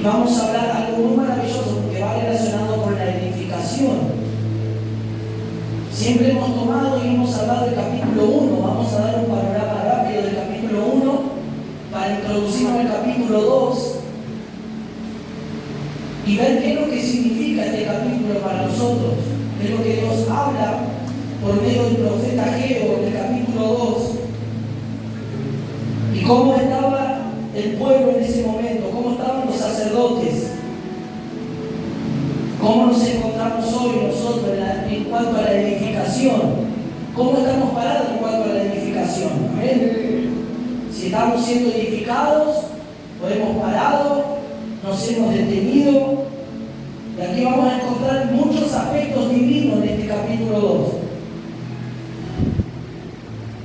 Y vamos a hablar algo muy maravilloso porque va relacionado con la edificación. Siempre hemos tomado y hemos hablado del capítulo 1. Vamos a dar un panorama rápido del capítulo 1 para introducirnos al capítulo 2 y ver qué es lo que significa este capítulo para nosotros, qué es lo que Dios habla por medio del profeta Ageo en el capítulo 2 y cómo estaba el pueblo en ese momento, cómo estaban los sacerdotes, cómo nos encontramos hoy nosotros en cuanto a la edificación, cómo estamos parados en cuanto a la edificación. ¿Amén? Si estamos siendo edificados o hemos parado, nos hemos detenido. Y aquí vamos a encontrar muchos aspectos divinos en este capítulo 2.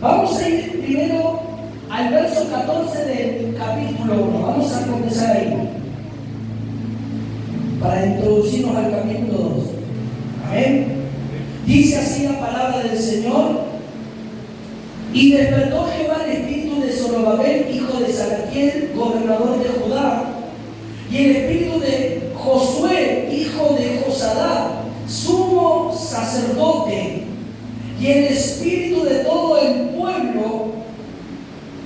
Vamos a ir primero al verso 14 del capítulo 1. Vamos a comenzar ahí, para introducirnos al capítulo 2. Amén. Dice así la palabra del Señor: y despertó Jehová el espíritu de Zorobabel, hijo de Salatiel, gobernador de Judá, y el espíritu de Josué, hijo de Josadá, sumo sacerdote, y el espíritu de todo el pueblo,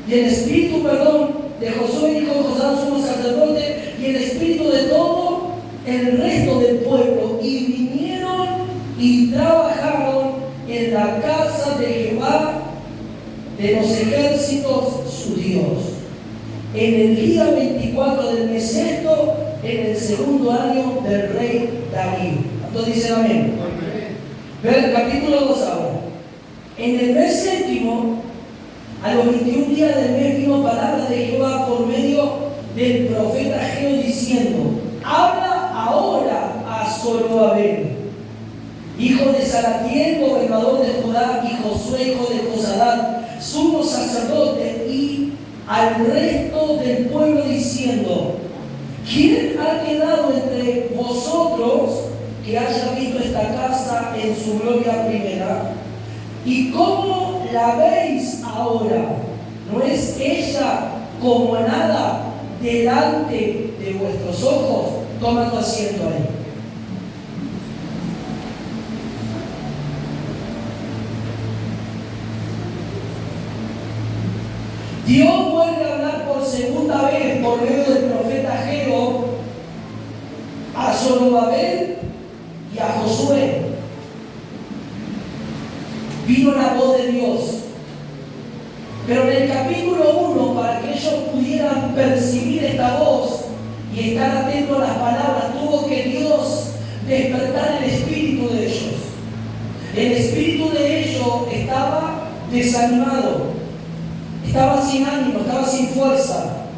y el espíritu, de Josué, hijo de Josadá, sumo sacerdote, y el espíritu de todo el resto del pueblo, y vinieron y trabajaron en la casa de Jehová de los ejércitos, su Dios, en el día 24 del mes sexto, en el segundo año del rey Darío. ¿Cuántos dicen amén? Vean el capítulo 2 ahora. En el mes séptimo, a los 21 días del mes, vino palabra de Jehová por medio del profeta Ageo diciendo: habla ahora a Zorobabel, hijo de Salatiel, gobernador de Judá, y Josué, hijo de Josadá, sumo sacerdote, y al resto del pueblo diciendo: ¿quién ha quedado entre vosotros que haya visto esta casa en su gloria primera? ¿Y cómo la veis ahora? ¿No es ella como nada delante de vuestros ojos? Toma tu asiento ahí. Dios vuelve a hablar por segunda vez por medio del profeta Ageo a Zorobabel y a Josué. Vino la voz de Dios. Pero en el capítulo 1, para que ellos pudieran percibir esta voz y estar atentos a las palabras, tuvo que Dios despertar el espíritu de ellos. El espíritu de ellos estaba desanimado, estaba sin ánimo, estaba sin fuerza.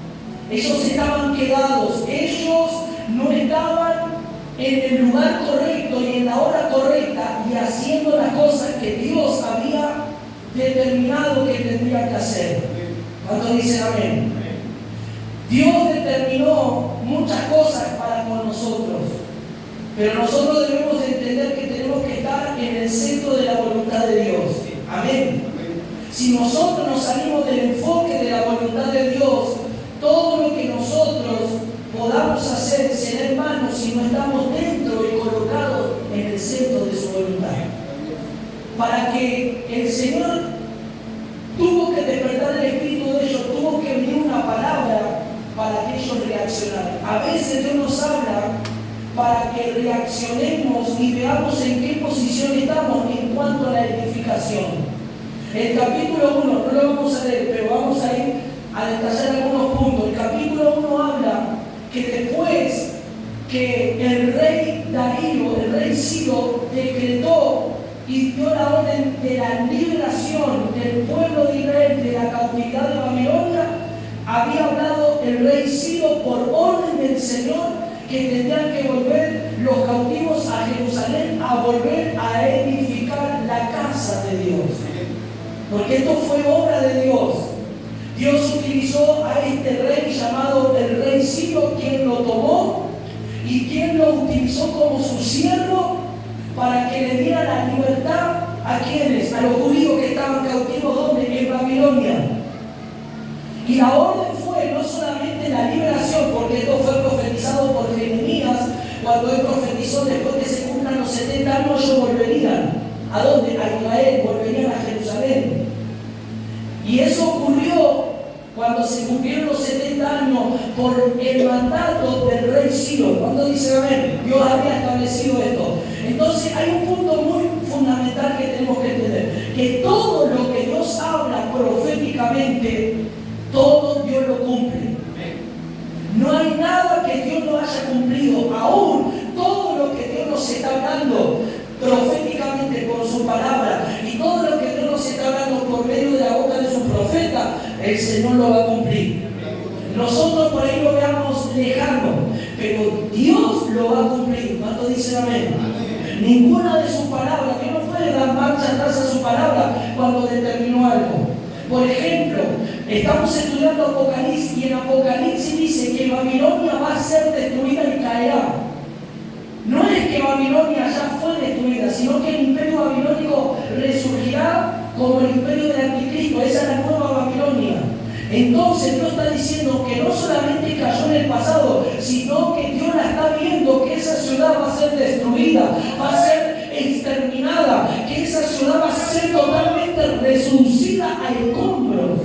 Ellos estaban quedados, ellos no estaban en el lugar correcto y en la hora correcta y haciendo las cosas que Dios había determinado que tendrían que hacer. ¿Cuántos dicen amén? Dios determinó muchas cosas para con nosotros, pero nosotros debemos de entender que tenemos que estar en el centro de la voluntad de Dios. Amén. Si nosotros nos salimos del enfoque de la voluntad de Dios, todo lo que nosotros podamos hacer será en vano si no estamos dentro y colocados en el centro de su voluntad. Para que el Señor tuvo que despertar el espíritu de ellos, tuvo que venir una palabra para que ellos reaccionaran. A veces Dios nos habla para que reaccionemos y veamos en qué posición estamos en cuanto a la edificación. El capítulo 1, no lo vamos a leer, pero vamos a ir a detallar algunos puntos. El capítulo 1 habla que después que el rey Darío, el rey Ciro, decretó y dio la orden de la liberación del pueblo de Israel de la cautividad de Babilonia, había hablado el rey Ciro por orden del Señor que tendrían que volver los cautivos a Jerusalén, a volver a edificar la casa de Dios. Porque esto fue obra de Dios. Dios utilizó a este rey llamado el rey Ciro, quien lo tomó y quien lo utilizó como su siervo para que le diera la libertad a quienes, a los judíos que estaban cautivos, ¿dónde? En Babilonia. Y la orden fue no solamente la liberación, porque esto fue profetizado por Jeremías, cuando él profetizó después que se cumplan los 70 años, ellos volverían. ¿A dónde? A Israel, volverían a Jerusalén. Y eso ocurrió cuando se cumplieron los 70 años por el mandato del rey Ciro. Cuando dice, amén, Dios había establecido esto. Entonces hay un punto muy fundamental que tenemos que entender, que todo lo que Dios habla proféticamente, todo Dios lo cumple. No hay nada que Dios no haya cumplido. Aún todo lo que Dios nos está hablando proféticamente por su palabra y todo lo que Dios nos está hablando por medio de la boca de su profeta, el Señor lo va a cumplir. Nosotros por ahí lo veamos lejano, pero Dios lo va a cumplir. ¿Cuánto dicen amén? Ninguna de sus palabras, que no puede dar marcha atrás a su palabra cuando determinó algo. Por ejemplo, estamos estudiando Apocalipsis y en Apocalipsis dice que Babilonia va a ser destruida y caerá. No es que Babilonia ya fue destruida, sino que el imperio babilónico resurgirá como el imperio del anticristo. Esa es la nueva Babilonia. Entonces Dios está diciendo que no solamente cayó en el pasado, sino que Dios la está viendo, que esa ciudad va a ser destruida, va a ser exterminada, que esa ciudad va a ser totalmente reducida a escombros.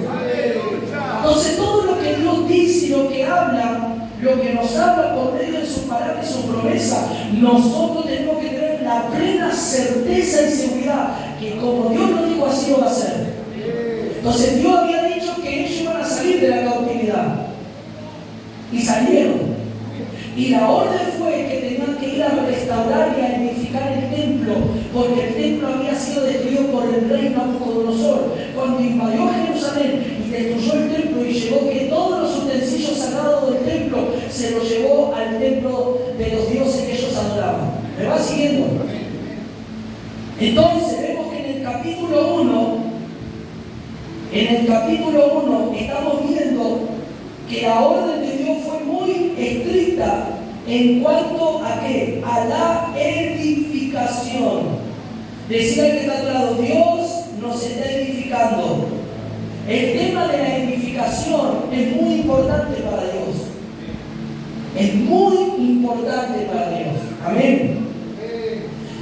Entonces todo lo que Dios dice y lo que habla, lo que nos habla por medio de su palabra y su promesa, nosotros tenemos que tener la plena certeza y seguridad que como Dios lo dijo, así lo va a hacer. Entonces Dios había dicho que ellos iban a salir de la cautividad y salieron. Y la orden fue que tenían que ir a restaurar y a edificar el templo, porque el templo había sido destruido por el rey Nabucodonosor. Cuando invadió Jerusalén y destruyó el templo y llevó que todos los utensilios sagrados del templo se los llevó al templo de los dioses que ellos adoraban. ¿Me va siguiendo? Entonces vemos que en el capítulo 1 estamos viendo que la orden de Dios fue muy estricta en cuanto a ¿qué? A la edificación. Decía el que está a tu lado, Dios nos está edificando. El tema de la edificación es muy importante para Dios. Es muy importante para Dios. Amén.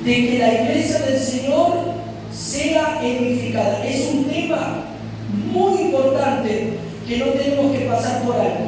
De que la iglesia del Señor sea edificada. Es un tema muy importante que no tenemos que pasar por alto.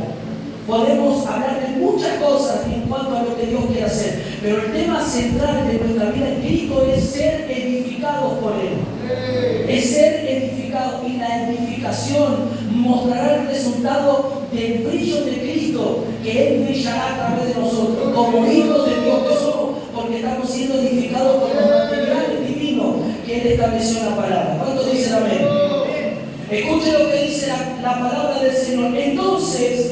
Podemos hablar de muchas cosas en cuanto a lo que Dios quiere hacer, pero el tema central de nuestra vida en Cristo es ser edificados por Él. Es ser edificados, y la edificación mostrará el resultado del brillo de Cristo, que Él brillará a través de nosotros, como hijos de Dios que somos, porque estamos siendo edificados por los materiales divinos que Él estableció en la palabra. ¿Cuántos dicen amén? Escuche lo que dice la palabra del Señor. Entonces,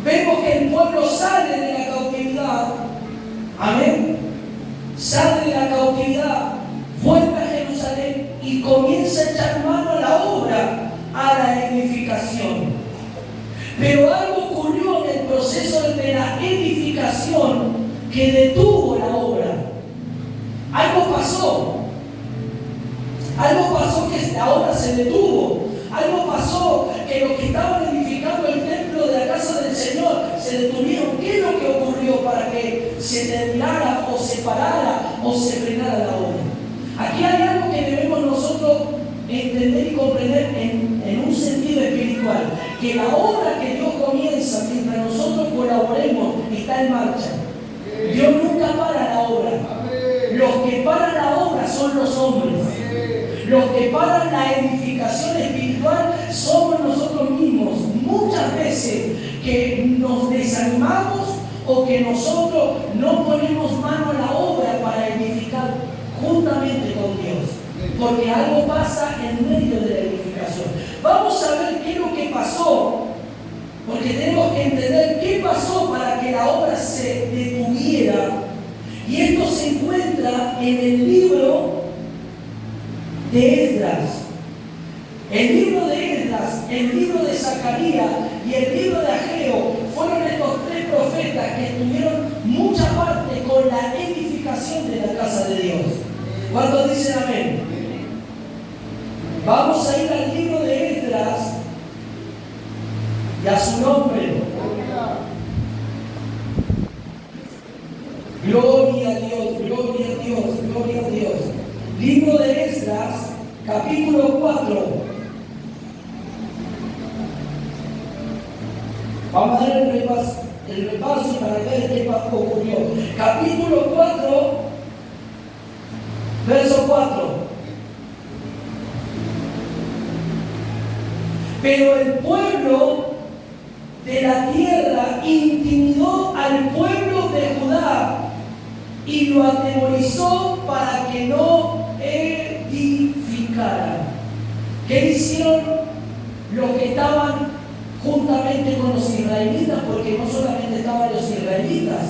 vemos que el pueblo sale de la cautividad. Amén. Sale de la cautividad, vuelve a Jerusalén y comienza a echar mano a la obra, a la edificación. Pero algo ocurrió en el proceso de la edificación que detuvo la obra. Algo pasó. Algo pasó que la obra se detuvo. Algo pasó que los que estaban edificando el templo de la casa del Señor se detuvieron. ¿Qué es lo que ocurrió para que se terminara o se parara o se frenara la obra? Aquí hay algo que debemos nosotros entender y comprender en un sentido espiritual. Que la obra que Dios comienza mientras nosotros colaboremos está en marcha. Dios nunca para la obra. Los que paran la obra son los hombres. Los que paran la edificación espiritual somos nosotros mismos. Muchas veces que nos desanimamos o que nosotros no ponemos mano a la obra para edificar juntamente con Dios. Porque algo pasa en medio de la edificación. Vamos a ver qué es lo que pasó. Porque tenemos que entender qué pasó para que la obra se detuviera. Y esto se encuentra en el libro de Esdras. El libro de Esdras, el libro de Zacarías y el libro de Ageo fueron estos tres profetas que tuvieron mucha parte con la edificación de la casa de Dios. ¿Cuántos dicen amén? Vamos a ir al libro de Esdras y a su nombre. Gloria a Dios, gloria a Dios, gloria a Dios. Libro de Esdras, capítulo 4. Vamos a dar el repaso para ver qué ocurrió. Capítulo 4, verso 4. Pero el pueblo de la tierra intimidó al pueblo de Judá y lo atemorizó para que no edificara. ¿Qué hicieron los que estaban juntamente con los israelitas? Porque no solamente estaban los israelitas,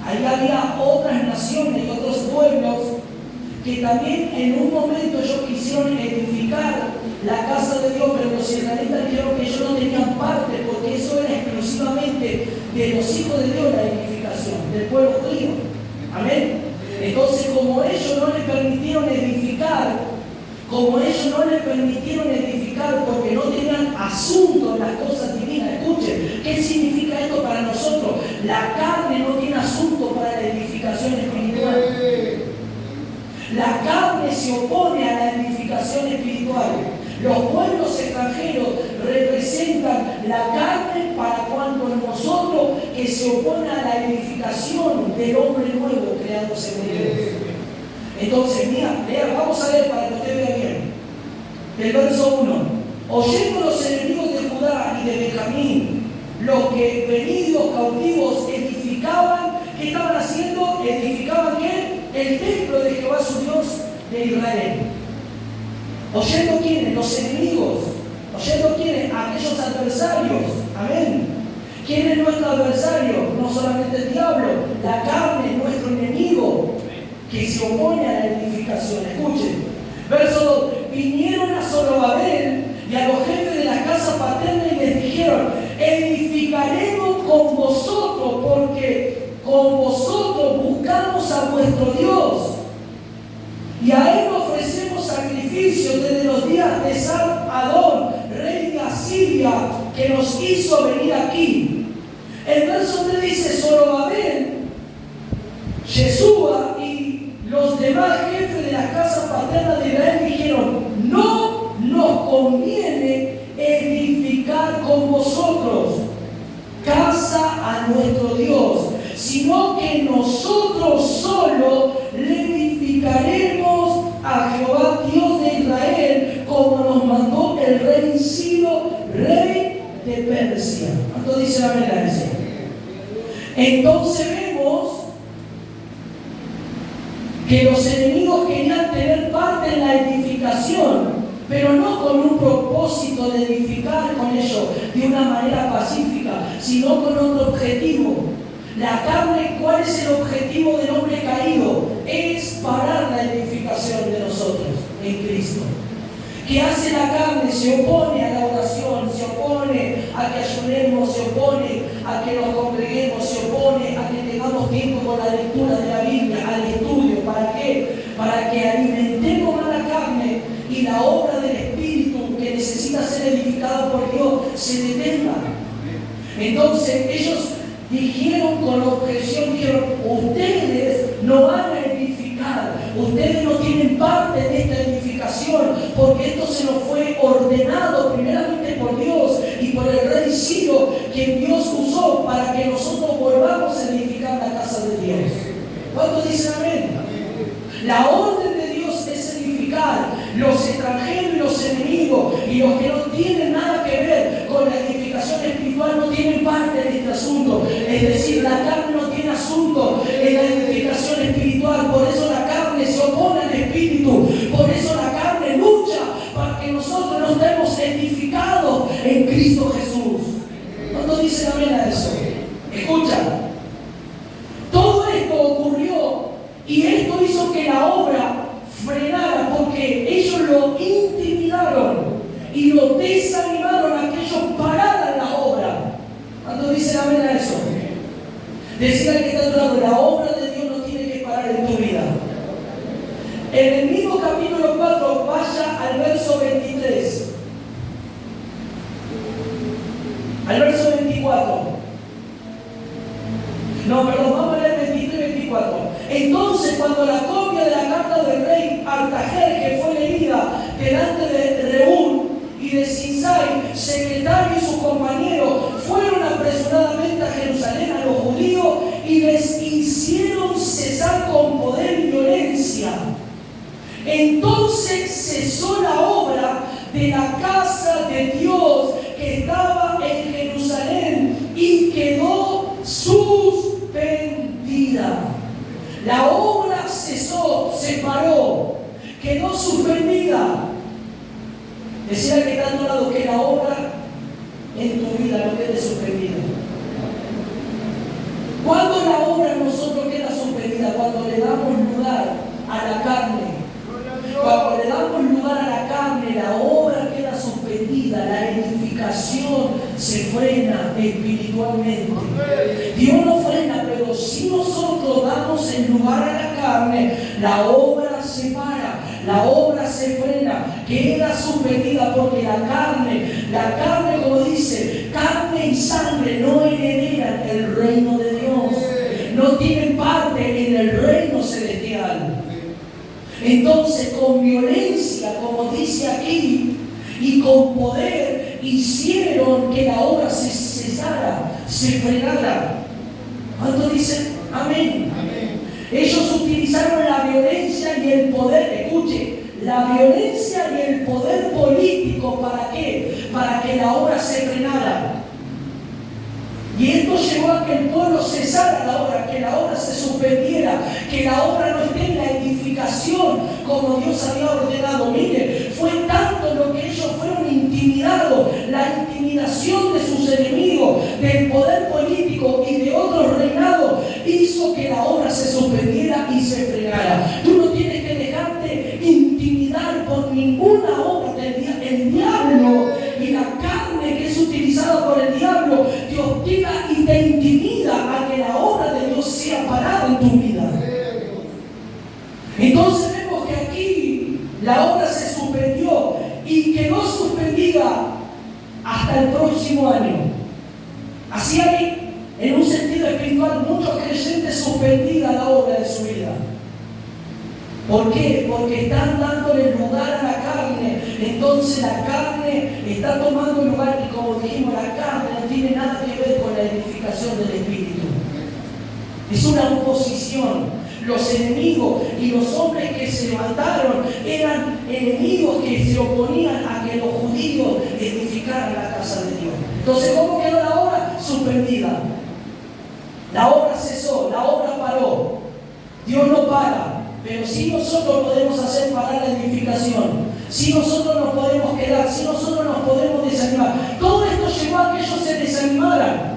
ahí había otras naciones y otros pueblos que también en un momento ellos quisieron edificar la casa de Dios, pero los israelitas dijeron que ellos no tenían parte, porque eso era exclusivamente de los hijos de Dios, la edificación del pueblo judío. Amén. Entonces, como ellos no les permitieron edificar, porque no tenían asunto en las cosas divinas. Escuchen, ¿qué significa esto para nosotros? La carne no tiene asunto para la edificación espiritual. La carne se opone a la edificación espiritual. Los pueblos extranjeros representan la carne para cuando nosotros que se opone a la edificación del hombre nuevo creado según Dios. Entonces, mira, vamos a leer para que usted vea bien. Del verso 1. Oyendo los enemigos de Judá y de Benjamín, los que venidos cautivos edificaban, ¿qué estaban haciendo? Edificaban ¿qué? El templo de Jehová su Dios de Israel. ¿Oyendo quiénes? Los enemigos. ¿Oyendo quiénes? Aquellos adversarios. Amén. ¿Quién es nuestro adversario? No solamente el diablo, la carne, nuestro enemigo, que se opone a la edificación. Escuchen. Verso 2. Vinieron a Zorobabel y a los jefes de la casa paterna y les dijeron: edificaremos con vosotros, porque con vosotros buscamos a vuestro Dios, y a él ofrecemos sacrificios desde los días de Sar-Adón, rey de Asiria, que nos hizo venir aquí. El verso 3 dice: Zorobabel, Yeshua y los demás jefes de la casa paterna de Israel dijeron: no nos conviene edificar con vosotros casa a nuestro Dios, sino que nosotros solo le edificaremos a Jehová Dios de Israel, como nos mandó el rey Ciro, rey de Persia. ¿Cuánto dice la verdad eso? Entonces vemos que los enemigos querían tener parte en la edificación, pero no con un propósito de edificar con ellos de una manera pacífica, sino con otro objetivo. La carne, ¿cuál es el objetivo del hombre caído? Es parar la edificación de nosotros en Cristo. ¿Qué hace la carne? Se opone a la oración, se opone a que ayunemos, se opone a que nos congreguemos, se opone a que tengamos tiempo con la lectura de la Biblia, al estudio. ¿Para qué? Para que alimentemos a la carne y la obra del Espíritu que necesita ser edificada por Dios se detenga. Entonces ellos dijeron con objeción, dijeron: ustedes no van a edificar, ustedes no tienen parte de esta edificación, porque esto se nos fue ordenado primeramente por Dios y por el rey Ciro, quien Dios usó para que nosotros volvamos a edificar la casa de Dios. ¿Cuántos dicen amén? La orden de Dios es edificar. Los extranjeros y los enemigos y los que no tienen nada que ver con la edificación espiritual no tienen parte de este asunto. Es decir, la carne no tiene asunto en la edificación espiritual. Por eso la carne se opone al espíritu. Por eso la carne lucha para que nosotros no estemos edificados en Cristo Jesús. ¿Cuántos dicen amén a eso? Escucha. Todo esto ocurrió y esto hizo que la obra frenara, porque ellos lo intimidaron y lo desanimaron a que ellos pararan la obra. ¿Cuántos dicen amén a eso? Decía que está a tu lado: la obra de Dios no tiene que parar en tu vida. En el mismo capítulo 4, vaya al verso 23. Al verso 24. No, perdón, vamos a leer 23 y 24. Entonces, cuando la copia de la carta del rey Artajerjes fue leída delante de Reún y de Sinsai, secretario y sus compañeros, fueron apresuradamente a Jerusalén a los judíos y les hicieron cesar con poder y violencia. Entonces cesó la obra de la casa de Dios que estaba en Jerusalén y quedó suspendida. La obra cesó, se paró, quedó suspendida. Decía el que está a tu lado que la obra en tu vida no quede suspendida. ¿Cuándo la obra en nosotros queda suspendida? Cuando le damos lugar a la carne. Cuando le damos lugar a la carne, la obra queda suspendida, la edificación se frena espiritualmente. Dios no frena, pero si nosotros damos el lugar a la carne, la obra se para, la obra se frena, queda suspendida porque la carne como dice, carne y sangre no heredan el reino de Dios, no tienen parte en el reino celestial. Entonces, con violencia, como dice aquí, y con poder, hicieron que la obra se cesara, se frenara. ¿Cuánto dicen? Amén. Amén. Ellos utilizaron la violencia y el poder, escuche, la violencia y el poder político, ¿para qué? Para que la obra se frenara. Y esto llevó a que el pueblo cesara la obra, que la obra se suspendiera, que la obra no esté en la edificación como Dios había ordenado. Mire, fue tanto lo que ellos fueron intimidados, la intimidación de sus enemigos, del poder político y de otros reinados, hizo que la obra se suspendiera y se frenara. Tú no tienes que dejarte intimidar por ninguna obra del diablo. El diablo y la carne que es utilizada por el diablo te hostiga y te intimida a que la obra de Dios sea parada en tu vida. Entonces vemos que aquí la obra se suspendió y quedó suspendida hasta el próximo año. Así hay, en un sentido espiritual, muchos creyentes suspendida la obra de su vida. ¿Por qué? Porque están dándole lugar a la carne. Entonces la carne está tomando lugar y, como dijimos, la carne no tiene nada que ver con la edificación del Espíritu. Es una oposición. Los enemigos y los hombres que se levantaron eran enemigos que se oponían a que los judíos edificaran la casa de Dios. Entonces, ¿cómo quedó la obra? Suspendida. La obra cesó, la obra paró. Dios no para. Pero si nosotros podemos hacer parar la edificación, si nosotros nos podemos quedar, si nosotros nos podemos desanimar. Todo esto llevó a que ellos se desanimaran.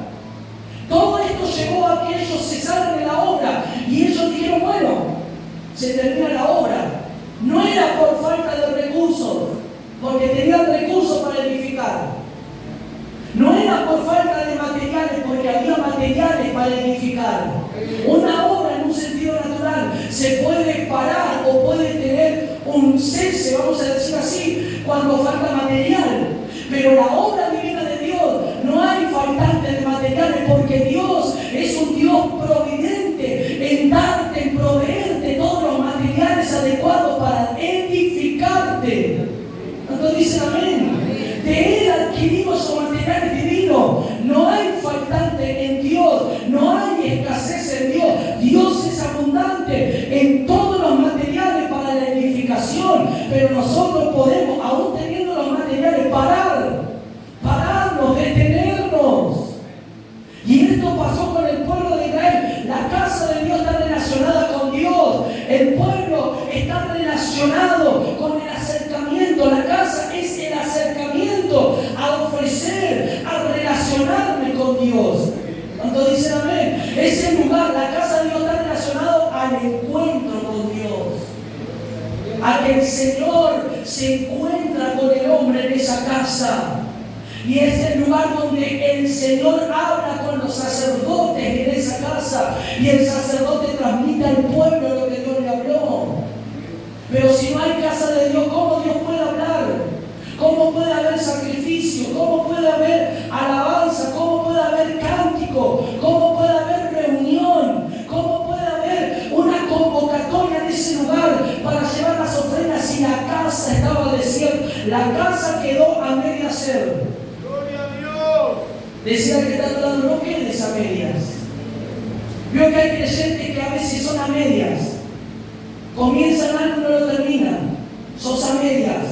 Todo esto llevó a que ellos cesaran en la obra. Y ellos dijeron, bueno, se termina la obra. No era por falta de recursos, porque tenían recursos para edificar. No era por falta de materiales, porque había materiales para edificar. Una obra en un sentido natural se puede parar o puede tener un cese, vamos a decir así, cuando falta material. Pero la obra divina de Dios no hay faltante de materiales, porque Dios es un Dios providente en darte, en proveerte todos los materiales adecuados para edificarte. ¿Cuántos dicen amén? De Él adquirimos esos materiales divinos. No hay faltante en Dios, no hay escasez en Dios. Dios es abundante en todos los materiales para la edificación, pero nosotros podemos, aún teniendo los materiales, pararnos, detenernos. Y esto pasó con el pueblo de Israel. La casa de Dios está relacionada con Dios. El pueblo está relacionado con el acercamiento. La casa es el acercamiento a ofrecer, a relacionarme con Dios. ¿Cuánto dicen amén? Es el lugar, la casa de Dios está relacionado al encuentro con Dios. A que el Señor se encuentra con el hombre en esa casa. Y es el lugar donde el Señor habla con los sacerdotes en esa casa. Y el sacerdote transmite al pueblo lo que Dios le habló. Pero si no hay casa de Dios, ¿cómo Dios puede hablar? ¿Cómo puede haber sacrificio? ¿Cómo puede haber alabanza? hacer. Gloria a Dios. Decía que está hablando, no quedes a medias. Veo que hay creyentes que a veces son a medias. Comienzan algo y no lo terminan. Sos a medias.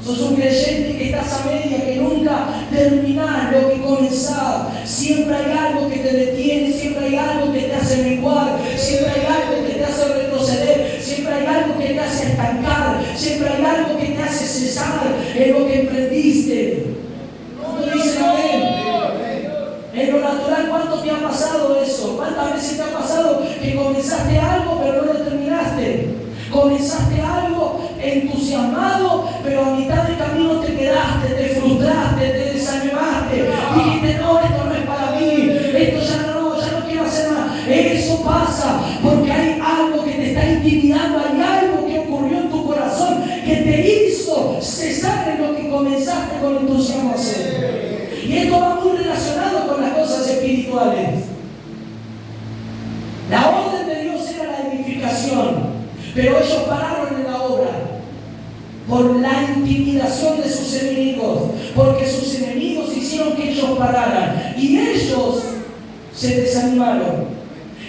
Sos un creyente que estás a medias, que nunca terminás lo que comenzás. Siempre hay algo que te detiene, siempre hay algo que te hace menguar, siempre hay algo que te hace retroceder, siempre hay algo que te hace estancar, siempre hay algo que te hace cesar en lo que emprendiste. ¿Cuánto dicen amén? En lo natural, ¿cuánto te ha pasado eso? ¿Cuántas veces te ha pasado que comenzaste algo pero no lo terminaste? Comenzaste algo entusiasmado, pero a mitad de camino te quedaste, te frustraste, te desanimaste, dijiste, no, esto no es para mí, esto ya no quiero hacer más. Eso pasa porque hay algo que te está intimidando, hay algo que ocurrió en tu corazón que te hizo cesar en lo que comenzaste con entusiasmo a hacer. Y esto va muy relacionado con las cosas espirituales. La orden de Dios era la edificación, pero ellos pararon en la obra por la intimidación de sus enemigos, porque sus enemigos hicieron que ellos pararan y ellos se desanimaron.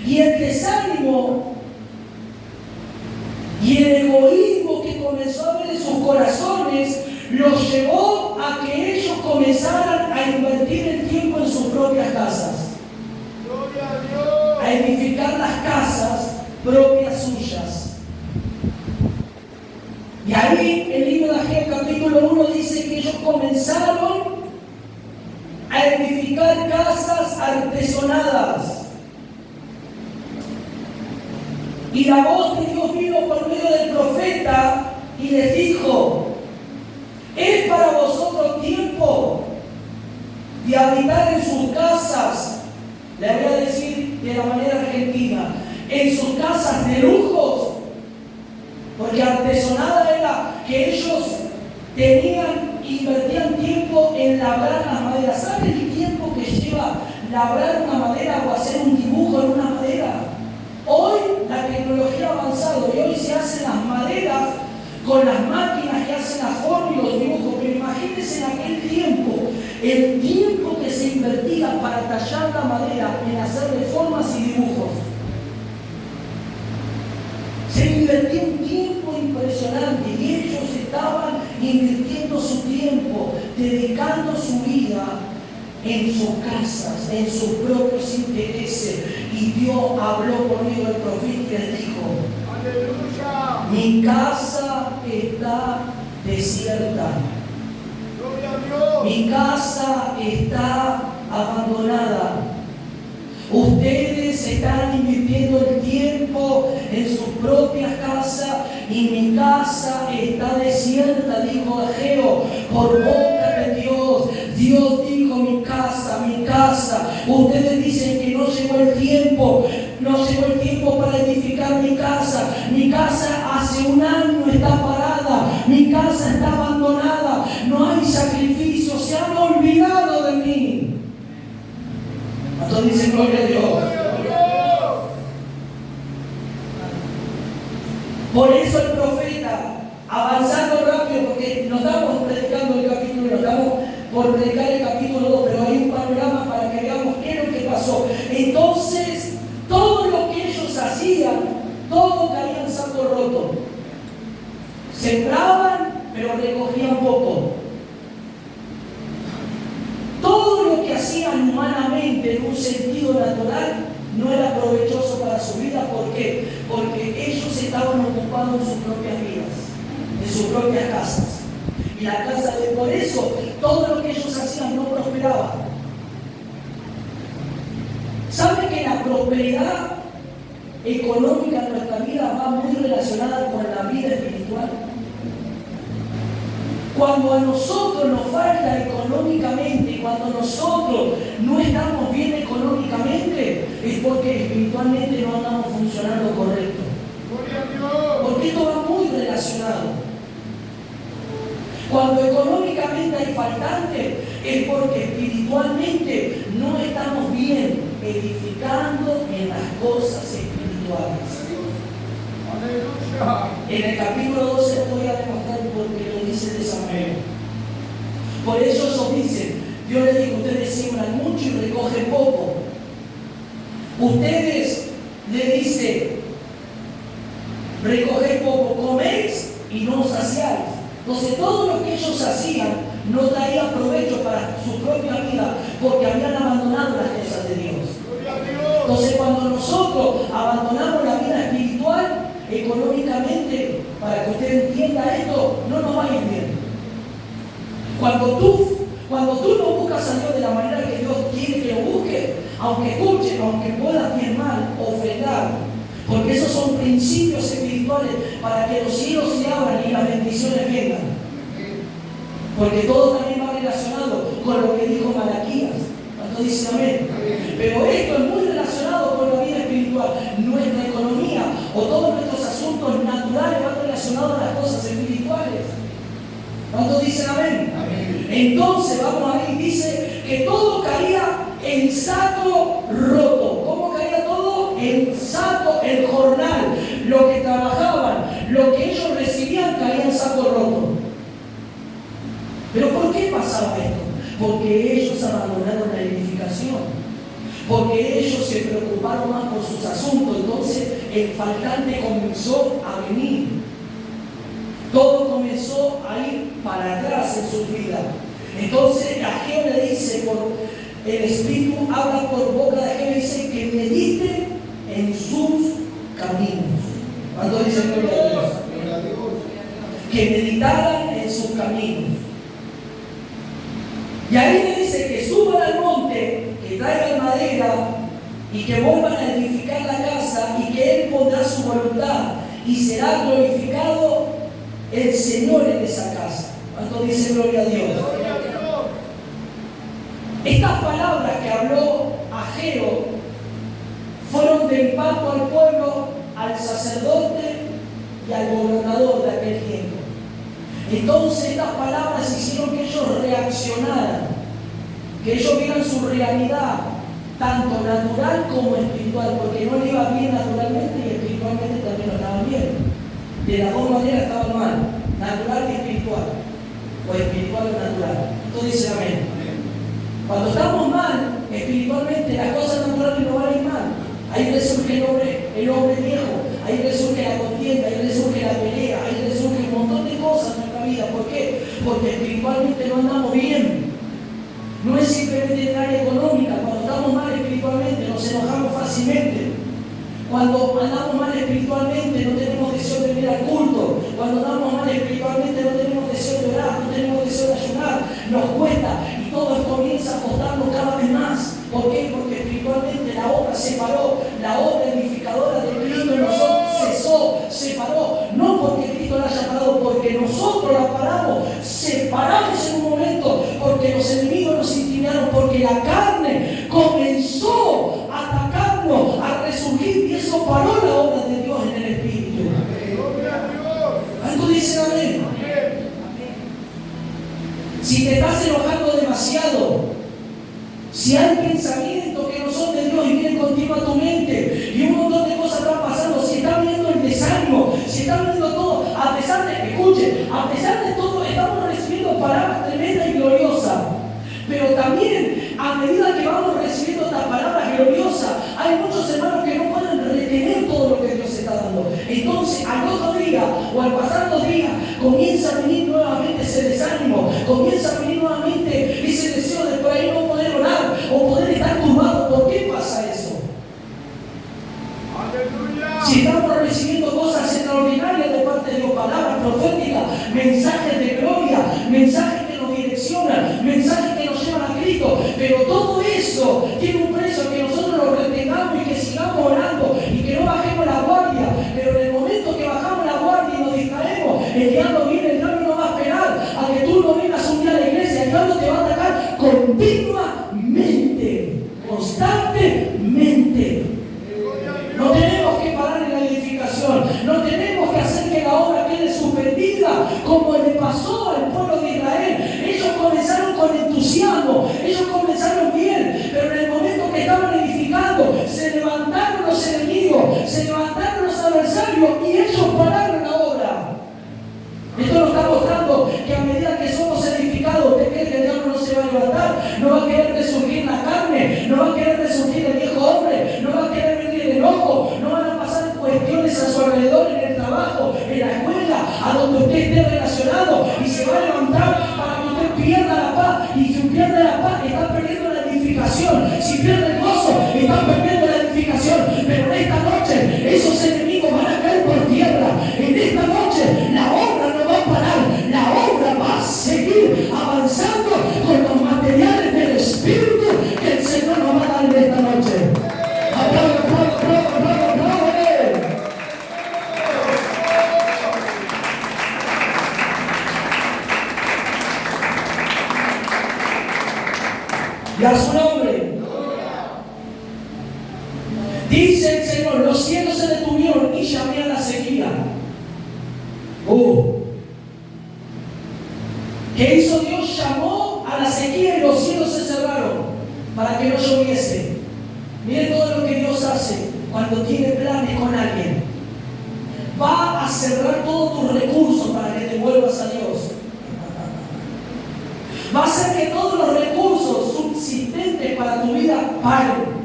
Y el desánimo y el egoísmo que comenzó a haber en sus corazones los llevó a que ellos comenzaran a invertir el tiempo en sus propias casas, a edificar las casas propias suyas. Y ahí el libro de Ageo capítulo 1 dice que ellos comenzaron a edificar casas artesonadas. Y la voz de Dios vino por medio del profeta y les dijo: es para vosotros tiempo de habitar en sus casas, le voy a decir de la manera argentina, en sus casas de lujos, porque artesonada era que ellos invertían tiempo en labrar las maderas. ¿Saben el tiempo que lleva labrar una madera o hacer un dibujo en una madera? Hoy la tecnología ha avanzado y hoy se hacen las maderas con las máquinas que hacen la forma y los dibujos, pero imagínense en aquel tiempo, el tiempo que se invertía para tallar la madera en hacerle formas y dibujos. Se invertía un tiempo impresionante y ellos estaban invirtiendo su tiempo, dedicando su vida en sus casas, en sus propios intereses. Y Dios habló por medio del profeta y les dijo: aleluya, mi casa está desierta, mi casa está abandonada. Ustedes están invirtiendo el tiempo en sus propias casas y mi casa está desierta, dijo Ageo, por boca de Dios. Dios dijo: mi casa, mi casa. Ustedes dicen que no llegó el tiempo para edificar mi casa. Mi casa hace un año está parada, mi casa está abandonada, no hay sacrificio, se han olvidado de mí. Entonces dicen: gloria a Dios. Por eso el profeta, avanzando rápido, porque no estamos predicando el capítulo 1, estamos por predicar el capítulo 2, pero hay un panorama para que veamos qué es lo que pasó. Entonces, todo lo que ellos hacían, todo caía en saco roto. Sembraban, pero recogían poco. Todo lo que hacían humanamente en un sentido natural no era provechoso para su vida. ¿Por qué? Porque ellos estaban ocupados en sus propias vidas, en sus propias casas. Y la casa de por eso, todo lo que ellos hacían no prosperaba. ¿Saben que la prosperidad económica en nuestra vida va muy relacionada con la vida espiritual? Cuando a nosotros nos falta económicamente, cuando nosotros no estamos bien económicamente, es porque espiritualmente no andamos funcionando correcto. Porque esto va muy relacionado. Cuando económicamente hay faltante, es porque espiritualmente no estamos bien edificando en las cosas espirituales. En el capítulo 12 voy a demostrar por qué lo dice de esa manera. Por eso ellos dicen, Dios les dijo, ustedes siembran mucho y recogen poco. Ustedes le dicen, recoged poco, coméis y no os saciáis. Entonces todo lo que ellos hacían no traía provecho para su propia vida porque habían abandonado las cosas de Dios. Entonces cuando nosotros abandonamos la vida espiritual, económicamente, para que usted entienda esto, no nos va a ir bien. Cuando tú no buscas a Dios de la manera que Dios quiere que lo busques, aunque escuche, aunque puedas bien mal, ofrendar, porque esos son principios espirituales para que los cielos se abran y las bendiciones vengan. Porque todo también va relacionado con lo que dijo Malaquías. ¿Cuánto dicen amén? Pero esto es muy relacionado con la vida espiritual. Nuestra economía o todos nuestros asuntos naturales van relacionados a las cosas espirituales. ¿Cuánto dicen amén? Entonces, vamos a ver, dice que todo caía en saco roto. ¿Cómo caía todo? En saco, el jornal, lo que trabajaban, lo que ellos recibían caía en saco roto. ¿Pero por qué pasaba esto? Porque ellos abandonaron la edificación. Porque ellos se preocuparon más por sus asuntos. Entonces, el faltante comenzó a venir. Todo comenzó a ir para atrás en su vida. Entonces Ageo le dice, por el Espíritu habla por boca de Ageo, dice que medite en sus caminos. ¿Cuánto dice gloria a Dios? Que meditaran en sus caminos. Y ahí le dice que suban al monte, que traigan madera y que vuelvan a edificar la casa y que Él pondrá su voluntad y será glorificado el Señor en esa casa. ¿Cuánto dice gloria a Dios? Estas palabras que habló Ageo fueron de impacto al pueblo, al sacerdote y al gobernador de aquel tiempo. Entonces estas palabras hicieron que ellos reaccionaran, que ellos vieran su realidad, tanto natural como espiritual, porque no le iba bien naturalmente y espiritualmente también no estaban bien. De las dos maneras estaban mal, natural y espiritual, o espiritual o natural. Entonces dice amén. Cuando estamos mal, espiritualmente, las cosas naturales no van a ir mal. Ahí resurge el hombre viejo, ahí resurge la contienda, ahí resurge la pelea, ahí resurge un montón de cosas en nuestra vida. ¿Por qué? Porque espiritualmente no andamos bien. No es simplemente en el área económica. Cuando estamos mal espiritualmente, nos enojamos fácilmente. Cuando andamos mal espiritualmente, no tenemos deseo de venir al culto. Cuando andamos mal espiritualmente, no tenemos deseo de orar, no tenemos deseo de ayunar. Nos cuesta y todo comienza a costarnos cada vez más. ¿Por qué? Porque espiritualmente la obra se paró. La obra edificadora de Cristo en nosotros cesó, se paró. No porque Cristo la haya parado, porque nosotros la paramos. Se paramos en un momento porque los enemigos nos intimidaron, porque la carne comenzó a atacarnos, a resurgir, y eso paró la obra de Dios en el Espíritu. ¿Cuánto dicen amén? Si te estás enojando demasiado, si hay pensamientos que no son de Dios y vienen contigo a tu mente, y un montón de cosas están pasando, si están viendo el desánimo, si están viendo todo, a pesar de, escuche, a pesar de todo, estamos recibiendo palabras tremendas y gloriosas. Pero también, a medida que vamos recibiendo estas palabras gloriosas, hay muchos hermanos que no pueden retener todo lo que Dios está dando. Entonces, al otro día o al pasar los días, comienza a venir nuevamente ese desánimo, comienza a venir nuevamente ese deseo de por ahí no poder orar o poder estar turbado. ¿Por qué pasa eso? ¡Aleluya! Si estamos recibiendo cosas extraordinarias de parte de Dios, palabras proféticas, mensajes de gloria, mensajes que nos direccionan, mensajes que nos llevan a Cristo, pero todo eso tiene un precio, que nosotros lo retengamos y que sigamos orando y que no bajemos la guardia. Pero en el momento que bajamos la guardia y nos distraemos, el diablo viene, el diablo no va a esperar a que tú no vengas un día a la iglesia. El diablo te va a atacar continuamente, constantemente. No tenemos que parar en la edificación, no tenemos que hacer que la obra quede suspendida como le pasó al pueblo de Israel. Ellos comenzaron con entusiasmo, ellos comenzaron bien, pero en el momento que estaban edificando, se levantaron los enemigos, se levantaron los adversarios y ellos pararon la obra. Esto nos está mostrando que a medida que somos edificados, depende de no va a querer resurgir la carne, no va a querer resurgir el viejo hombre, no va a querer venir el enojo, no van a pasar cuestiones a su alrededor en el trabajo, en la escuela, a donde usted esté relacionado, y se va a levantar para que usted pierda la paz. Y si pierde la paz, está perdiendo la edificación. Si pierde el gozo, está perdiendo la edificación. Pero en esta noche, esos enemigos van a caer por tierra. En esta noche, la obra no va a parar, la obra va a seguir avanzando con los materiales del Espíritu que el Señor nos va a dar en esta noche. ¡Aplausos, aplausos, aplausos, aplausos, aplausos! Y a su nombre. Dice el Señor, los cielos se detuvieron y llamé a la sequía. ¿Qué hizo Dios? Llamó a la sequía y los cielos se cerraron para que no lloviese. Miren todo lo que Dios hace cuando tiene planes con alguien. Va a cerrar todos tus recursos para que te vuelvas a Dios. Va a hacer que todos los recursos subsistentes para tu vida paren.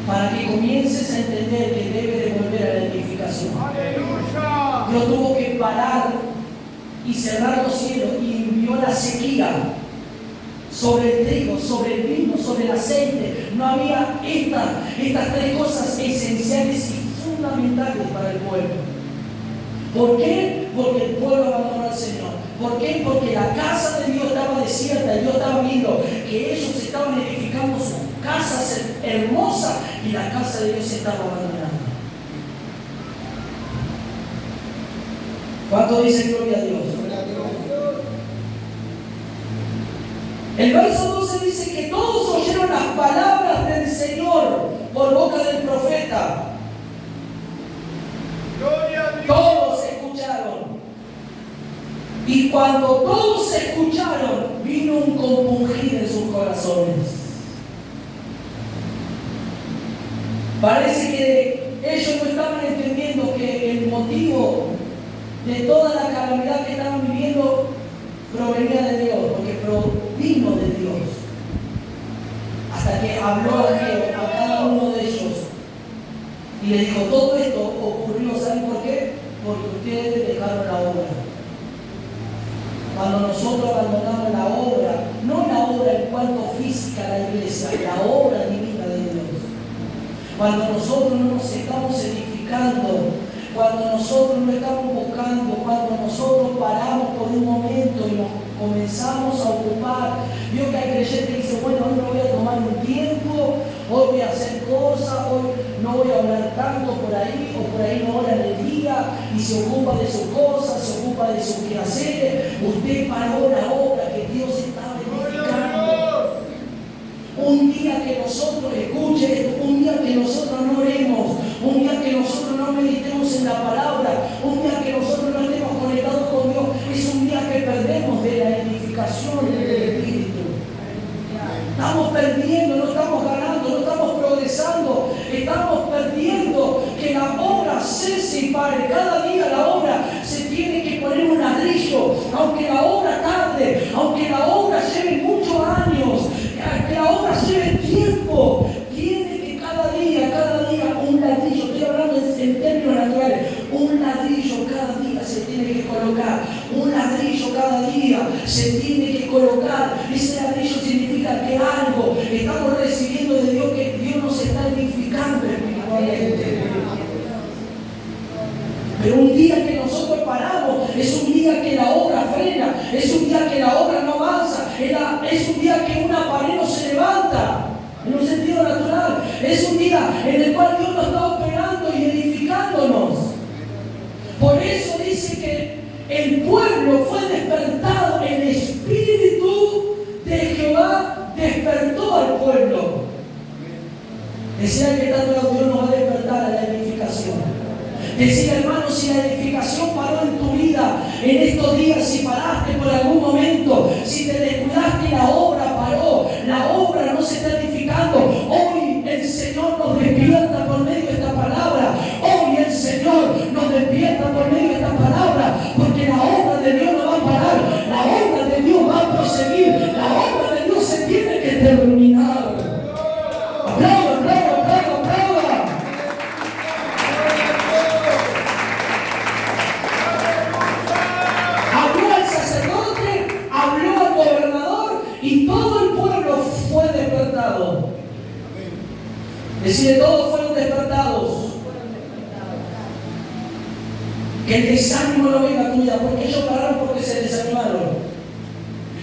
Para que comiences a entender que debe de volver a la edificación. ¡Aleluya! Dios tuvo que parar y cerrar los cielos y envió la sequía sobre el trigo, sobre el vino, sobre el aceite. No había estas tres cosas esenciales y fundamentales para el pueblo. ¿Por qué? Porque el pueblo abandonó al Señor. ¿Por qué? Porque la casa de Dios estaba desierta y Dios estaba viendo que ellos estaban edificando sus casas hermosas y la casa de Dios se estaba abandonando. ¿Cuánto dice gloria a Dios? El verso 12 dice que todos oyeron las palabras del Señor por boca del profeta. ¡Gloria a Dios! Todos escucharon. Y cuando todos escucharon, vino un compungir en sus corazones. Parece que ellos no estaban entendiendo que el motivo de toda la calamidad que estaban viviendo provenía de Dios, porque provino de Dios. Hasta que habló a cada uno de ellos y le dijo, todo esto ocurrió, ¿saben por qué? Porque ustedes dejaron la obra. Cuando nosotros abandonamos la obra, no la obra en cuanto física a la iglesia, la obra divina de Dios. Cuando nosotros no nos estamos edificando, cuando nosotros no estamos buscando, cuando nosotros paramos por un momento y nos comenzamos a ocupar. Vio que hay creyentes que dicen, bueno, hoy me voy a tomar un tiempo, hoy voy a hacer cosas, hoy no voy a hablar tanto por ahí, o por ahí no ora en el día, y se ocupa de sus cosas, se ocupa de sus quehaceres. Usted paró la obra que Dios estaba edificando. Un día que nosotros, escuche esto, un día que nosotros no oremos, un día que nosotros no meditemos en la palabra, un día que nosotros no estemos conectados con Dios, es un día que perdemos de la edificación del Espíritu. Estamos perdiendo, no estamos ganando, no estamos progresando, estamos perdiendo que la obra cese y pare. Cada día la obra se tiene que poner un ladrillo, aunque la obra tarde, aunque la obra lleve muchos años, que la obra lleve tiempo, tiene que cada día un ladrillo, estoy hablando en términos naturales, un ladrillo cada día se tiene que colocar, un ladrillo cada día se tiene que colocar. Ese ladrillo significa que algo estamos recibiendo de Dios, que Dios nos está edificando espiritualmente. Pero un día que nosotros paramos, es un día que la obra frena, es un día que la obra no avanza, es un día que una pared no se levanta, en un sentido natural. Es un día en el cual Dios nos está operando y edificándonos. Por eso dice que el pueblo fue despertado, el Espíritu de Jehová despertó al pueblo. Decía que tanto Dios nos va a despertar a la edificación. Decía, hermano, si la edificación paró en tu vida en estos días, si paraste por algún momento, si te descuidaste y la obra paró, la obra no se está edificando, hoy el Señor nos despierta por medio de esta palabra. Hoy el Señor nos despierta por medio de esta palabra, porque la obra de Dios no va a parar, la obra de Dios va a proceder. despertados. Decide, todos fueron despertados. Que el desánimo no venga a tu vida, porque ellos pararon porque se desanimaron.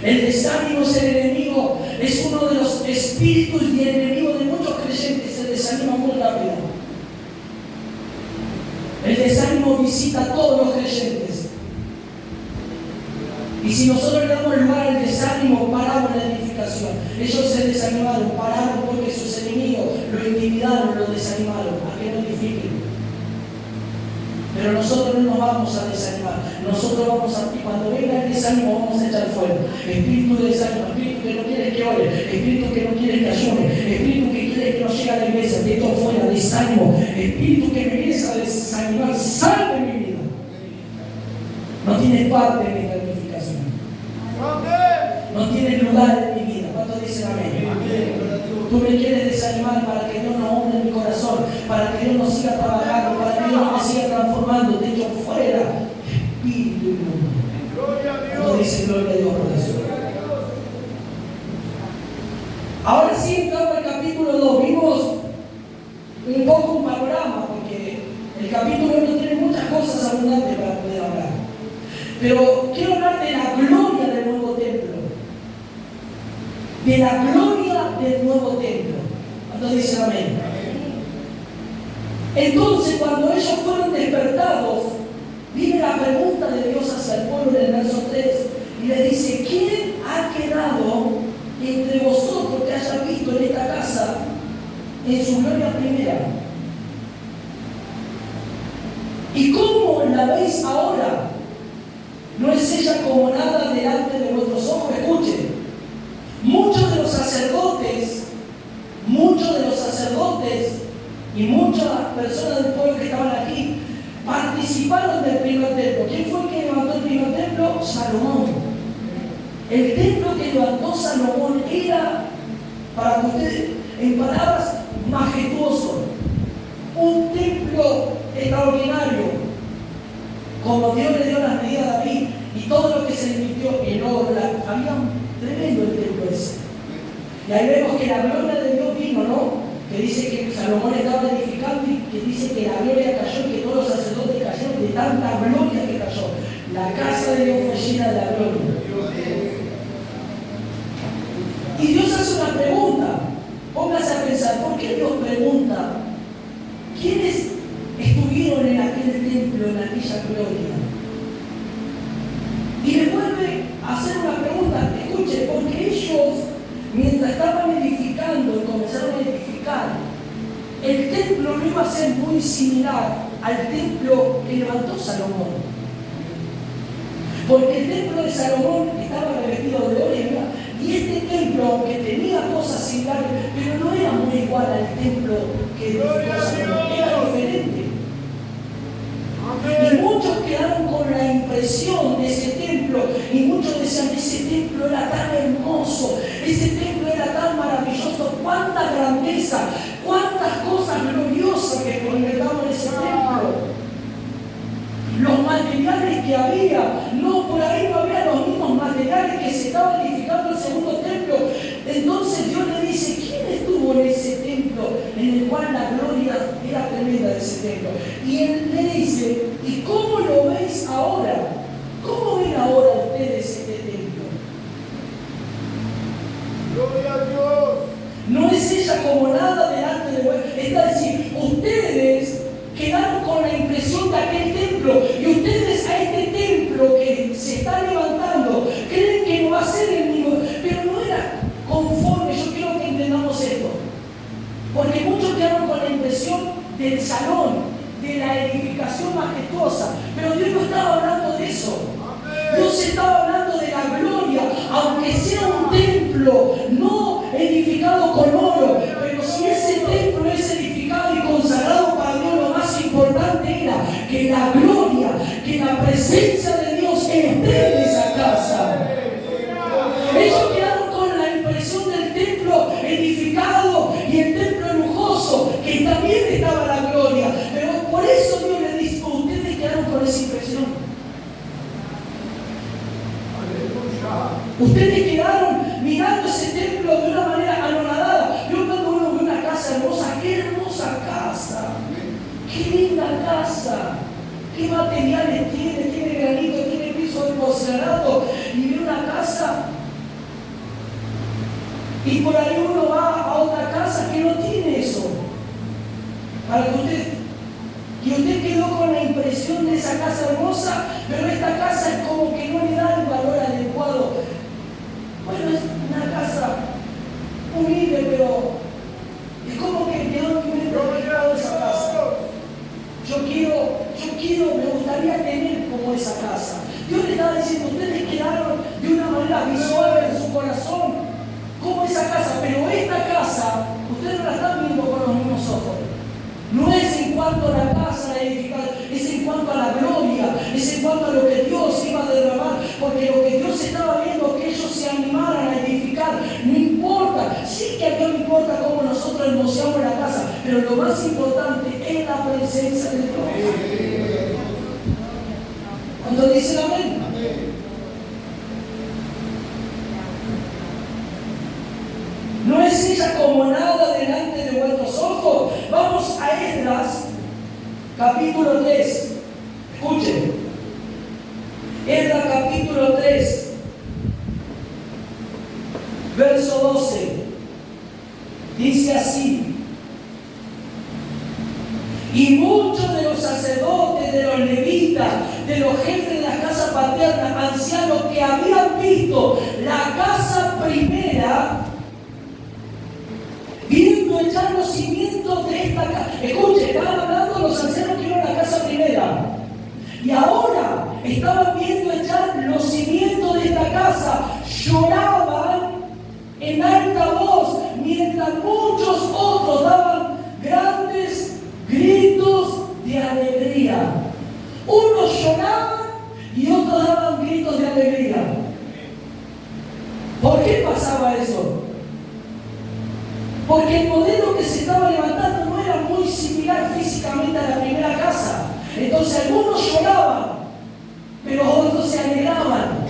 El desánimo es el enemigo, es uno de los espíritus y el enemigo de muchos creyentes. Se desanima muy rápido. El desánimo visita a todos los creyentes. Y si nosotros le damos lugar al desánimo, paramos la edificación. Ellos se desanimaron, pararon porque sus enemigos lo intimidaron, lo desanimaron. ¿A qué no edifiquen? Pero nosotros no nos vamos a desanimar. Nosotros vamos a, y cuando venga el desánimo, vamos a echar fuera. Espíritu de desánimo, espíritu que no quiere que ore, espíritu que no quiere que ayune, espíritu que quiere que no llegue a la iglesia, de todo fuera, desánimo, espíritu que me vienes a desanimar, sal de mi vida. No tienes parte en esta edificación. No tienes lugar en mi vida. ¿Cuántos dicen amén? Tú me quieres desanimar para que Dios no honre mi corazón, para que Dios no siga trabajando, para que Dios no me siga transformando. Te echo fuera, espíritu inmundo. ¿Cuántos dicen gloria a Dios por eso? Ahora sí, entramos al capítulo 2. Vimos un poco un panorama, porque el capítulo 1 tiene muchas cosas abundantes para poder hablar. Pero quiero hablar de la gloria del nuevo templo. De la gloria del nuevo templo. ¿Cuántos dicen amén? Entonces, cuando ellos fueron despertados, viene la pregunta de Dios hacia el pueblo en el verso 3 y le dice: ¿quién ha quedado entre vosotros que haya visto en esta casa en su gloria primera? ¿Y cómo la veis ahora? ¿No es ella como nada delante de vuestros ojos? Escuchen, muchos de los sacerdotes y muchas personas del pueblo que estaban aquí participaron del primer templo. ¿Quién fue el que levantó el primer templo? Salomón. El templo que levantó Salomón era, para que ustedes, en palabras, majestuoso. Un templo extraordinario. Como Dios le dio las medidas a David y todo lo que se le invirtió en oro, había un tremendo el templo ese. Y ahí vemos que la gloria de Dios vino, ¿no? Que dice que Salomón estaba edificando y que dice que la gloria cayó, que todos los sacerdotes cayeron de tanta gloria que cayó. La casa de Dios fue llena de la gloria. Y Dios hace una pregunta. Póngase a pensar, ¿por qué Dios pregunta? ¿Quiénes estuvieron en aquel templo, en aquella gloria? Y le vuelve a hacer una pregunta. Escuche, porque ellos, mientras estaban edificando y comenzaron a edificar, el templo no iba a ser muy similar al templo que levantó Salomón. Porque el templo de Salomón estaba revestido de oro y este templo, aunque tenía cosas similares, pero no era muy igual al templo que edificó Salomón, era diferente. Y muchos quedaron con la impresión de ese templo, y muchos decían: ese templo era tan hermoso, ese templo era tan maravilloso, cuánta grandeza, cuántas cosas gloriosas que conectaban en ese templo. Los materiales que había, no, por ahí no había los mismos materiales que se estaba edificando el segundo templo. Entonces Dios le dice: ¿quién estuvo en ese templo en el cual la gloria era tremenda de ese templo? Y él le dice: ¿y cómo lo veis ahora? ¿Cómo ven ahora ustedes este templo? Gloria a Dios. No es ella como nada delante de vosotros. Está decir, ustedes quedaron con la impresión de aquel templo, y ustedes a este templo que se está levantando creen que no va a ser el mismo, pero no era conforme. Yo quiero que entendamos esto, porque muchos quedaron con la impresión del salón, de la edificación majestuosa, pero Dios no estaba hablando de eso. Dios estaba hablando de la gloria, aunque sea un templo no edificado con oro, pero si ese templo es edificado y consagrado para Dios, lo más importante era que la gloria, que la presencia de Dios esté en esa casa. Ellos quedaron con la impresión del templo edificado y el templo lujoso, que también estaba la gloria, pero por eso Dios le dice: ustedes quedaron con esa impresión. Ustedes quedaron mirando ese templo de una manera anonadada. Y por ahí uno va a otra casa que no tiene eso. Para que usted quedó con la impresión de esa casa hermosa, pero esta casa es como que no le da el valor adecuado. Bueno, es una casa humilde, pero es como que quedó en mi mente pegado esa casa. Yo quiero, me gustaría tener como esa casa. Dios le estaba diciendo, ustedes quedaron de una manera visual en su corazón, como esa casa, pero esta casa, ustedes no la están viendo con los mismos ojos. No es en cuanto a la casa, la edificación, es en cuanto a la gloria, es en cuanto a lo que Dios iba a derramar, porque lo que Dios estaba viendo, que ellos se animaran a edificar, no importa, sí que a Dios le importa cómo nosotros hermoseamos la casa, pero lo más importante es la presencia de Dios. ¿Cuántos dicen amén? ¿No es ella como nada delante de vuestros ojos? Vamos a Esdras, capítulo 3. Escuchen. Esdras, capítulo 3, verso 12. Dice así: y muchos de los sacerdotes, de los levitas, de los jefes de la casa paterna, ancianos que habían visto la casa primera, viendo echar los cimientos de esta casa. Escuche, estaban hablando de los ancianos que vieron la casa primera. Y ahora estaban viendo echar los cimientos de esta casa. Lloraban en alta voz, mientras muchos otros daban grandes gritos de alegría. Unos lloraban y otros daban gritos de alegría. ¿Por qué pasaba eso? Porque el modelo que se estaba levantando no era muy similar físicamente a la primera casa. Entonces algunos lloraban, pero otros se alegraban.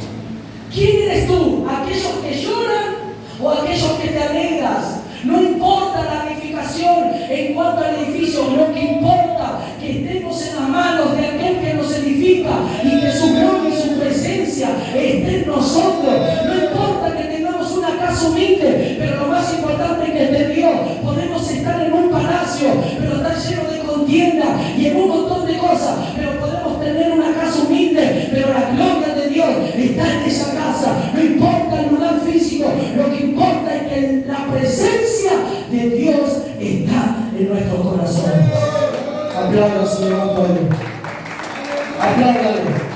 ¿Quién eres tú? ¿Aquellos que lloran o aquellos que te alegras? No importa la edificación en cuanto al edificio, lo que importa que estemos en las manos de aquel que nos edifica y que su gloria y su presencia esté en nosotros. No importa que tengamos una casa humilde, pero lo más importante es que esté Dios. Podemos estar en un palacio, pero está lleno de contienda y en un montón de cosas, pero podemos tener una casa humilde, pero la gloria de Dios está en esa casa. No importa el lugar físico, lo que importa es que la presencia de Dios está en nuestro corazón. Aplaudan, Señor Antonio. Apláudale.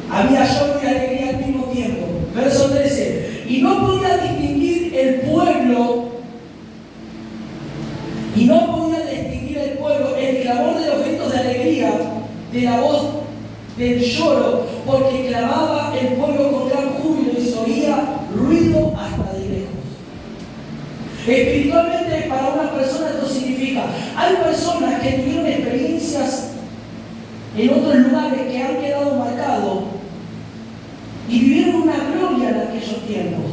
Había lloro y alegría al mismo tiempo. Verso 13. Y no podía distinguir el pueblo, el clamor de los gritos de alegría, de la voz del lloro, porque clamaba el pueblo con gran júbilo y se oía ruido hasta de lejos. Espiritualmente, para una persona esto significa, hay personas que tuvieron experiencias en otros lugares que han quedado marcados y vivieron una gloria en aquellos tiempos.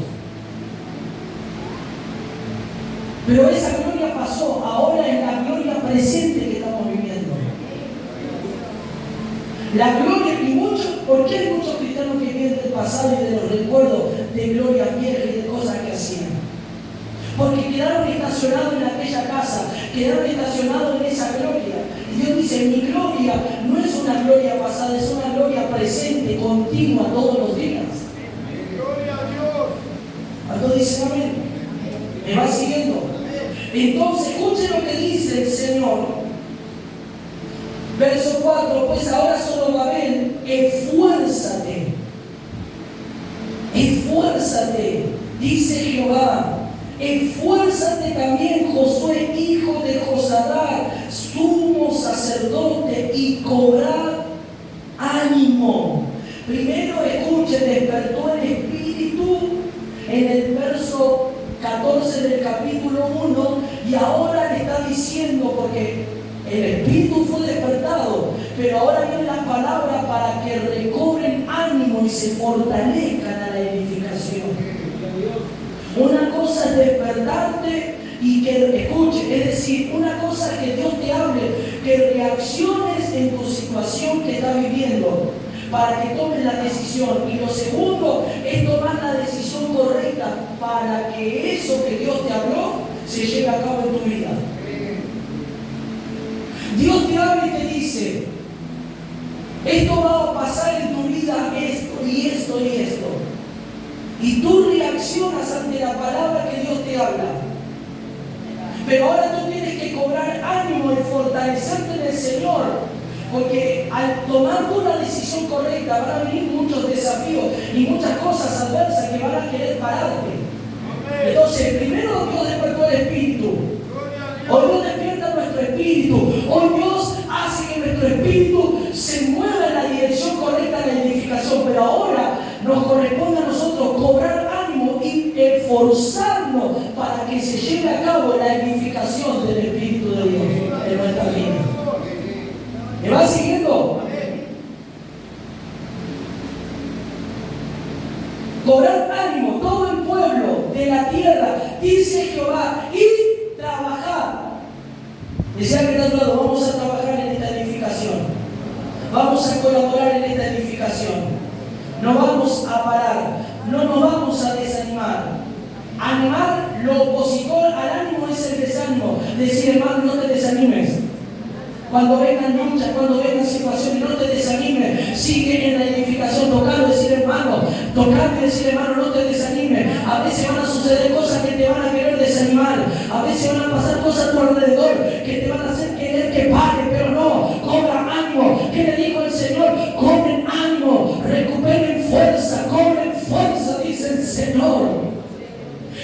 Pero esa gloria pasó, ahora es la gloria presente que estamos viviendo. La gloria, y muchos, ¿por qué hay muchos cristianos que viven del pasado y de los recuerdos de gloria vieja y de cosas que hacían? Porque quedaron estacionados en aquella casa, quedaron estacionados en esa gloria. Y Dios dice, mi gloria no es una gloria pasada, es una gloria presente, continua, todos los días. Gloria a Dios. ¿Cuántos dicen amén? ¿Me va siguiendo? Entonces, escuchen lo que dice el Señor. Verso 4, pues ahora Zorobabel, esfuérzate, dice Jehová, esfuérzate también Josué, hijo de Josadar, sumo sacerdote, y cobrad ánimo. Primero escuchen, despertó el Espíritu en el verso 14 del capítulo 1, y ahora le está diciendo, porque el Espíritu fue despertado, pero ahora viene la palabra para que recobren ánimo y se fortalezcan a la edificación. Una cosa es despertarte y que escuche, es decir, una cosa es que Dios te hable, que reacciones en tu situación que estás viviendo. para que tomes la decisión. Y lo segundo es tomar la decisión correcta para que eso que Dios te habló se lleve a cabo en tu vida. Dios te habla y te dice: esto va a pasar en tu vida, esto y esto y esto. Y tú reaccionas ante la palabra que Dios te habla. Pero ahora tú tienes que cobrar ánimo y fortalecerte en el Señor. Porque al tomar una decisión correcta van a venir muchos desafíos y muchas cosas adversas que van a querer pararte. Entonces, primero Dios despertó el espíritu. Hoy Dios despierta nuestro espíritu. Hoy Dios hace que nuestro espíritu se mueva en la dirección correcta de la edificación. Pero ahora nos corresponde a nosotros cobrar ánimo y esforzarnos para que se lleve a cabo la edificación del Espíritu de Dios en nuestra vida. ¿Me va siguiendo? Cobrar ánimo, todo el pueblo de la tierra, dice Jehová, y trabajar. Decía que de lado, vamos a trabajar en esta edificación. Vamos a colaborar en esta edificación. No vamos a parar, no nos vamos a desanimar. Animar, lo opositor al ánimo es el desánimo. Decir, hermano, no te desanimes. Cuando vengan luchas, cuando vengan situaciones, no te desanimes. Sigue en la edificación, tocando y decir, hermano, tocando y decir, hermano, no te desanimes. A veces van a suceder cosas que te van a querer desanimar. A veces van a pasar cosas a tu alrededor que te van a hacer querer que pare, pero no, cobra ánimo. ¿Qué le dijo el Señor? Cobren ánimo, recuperen fuerza, dice el Señor.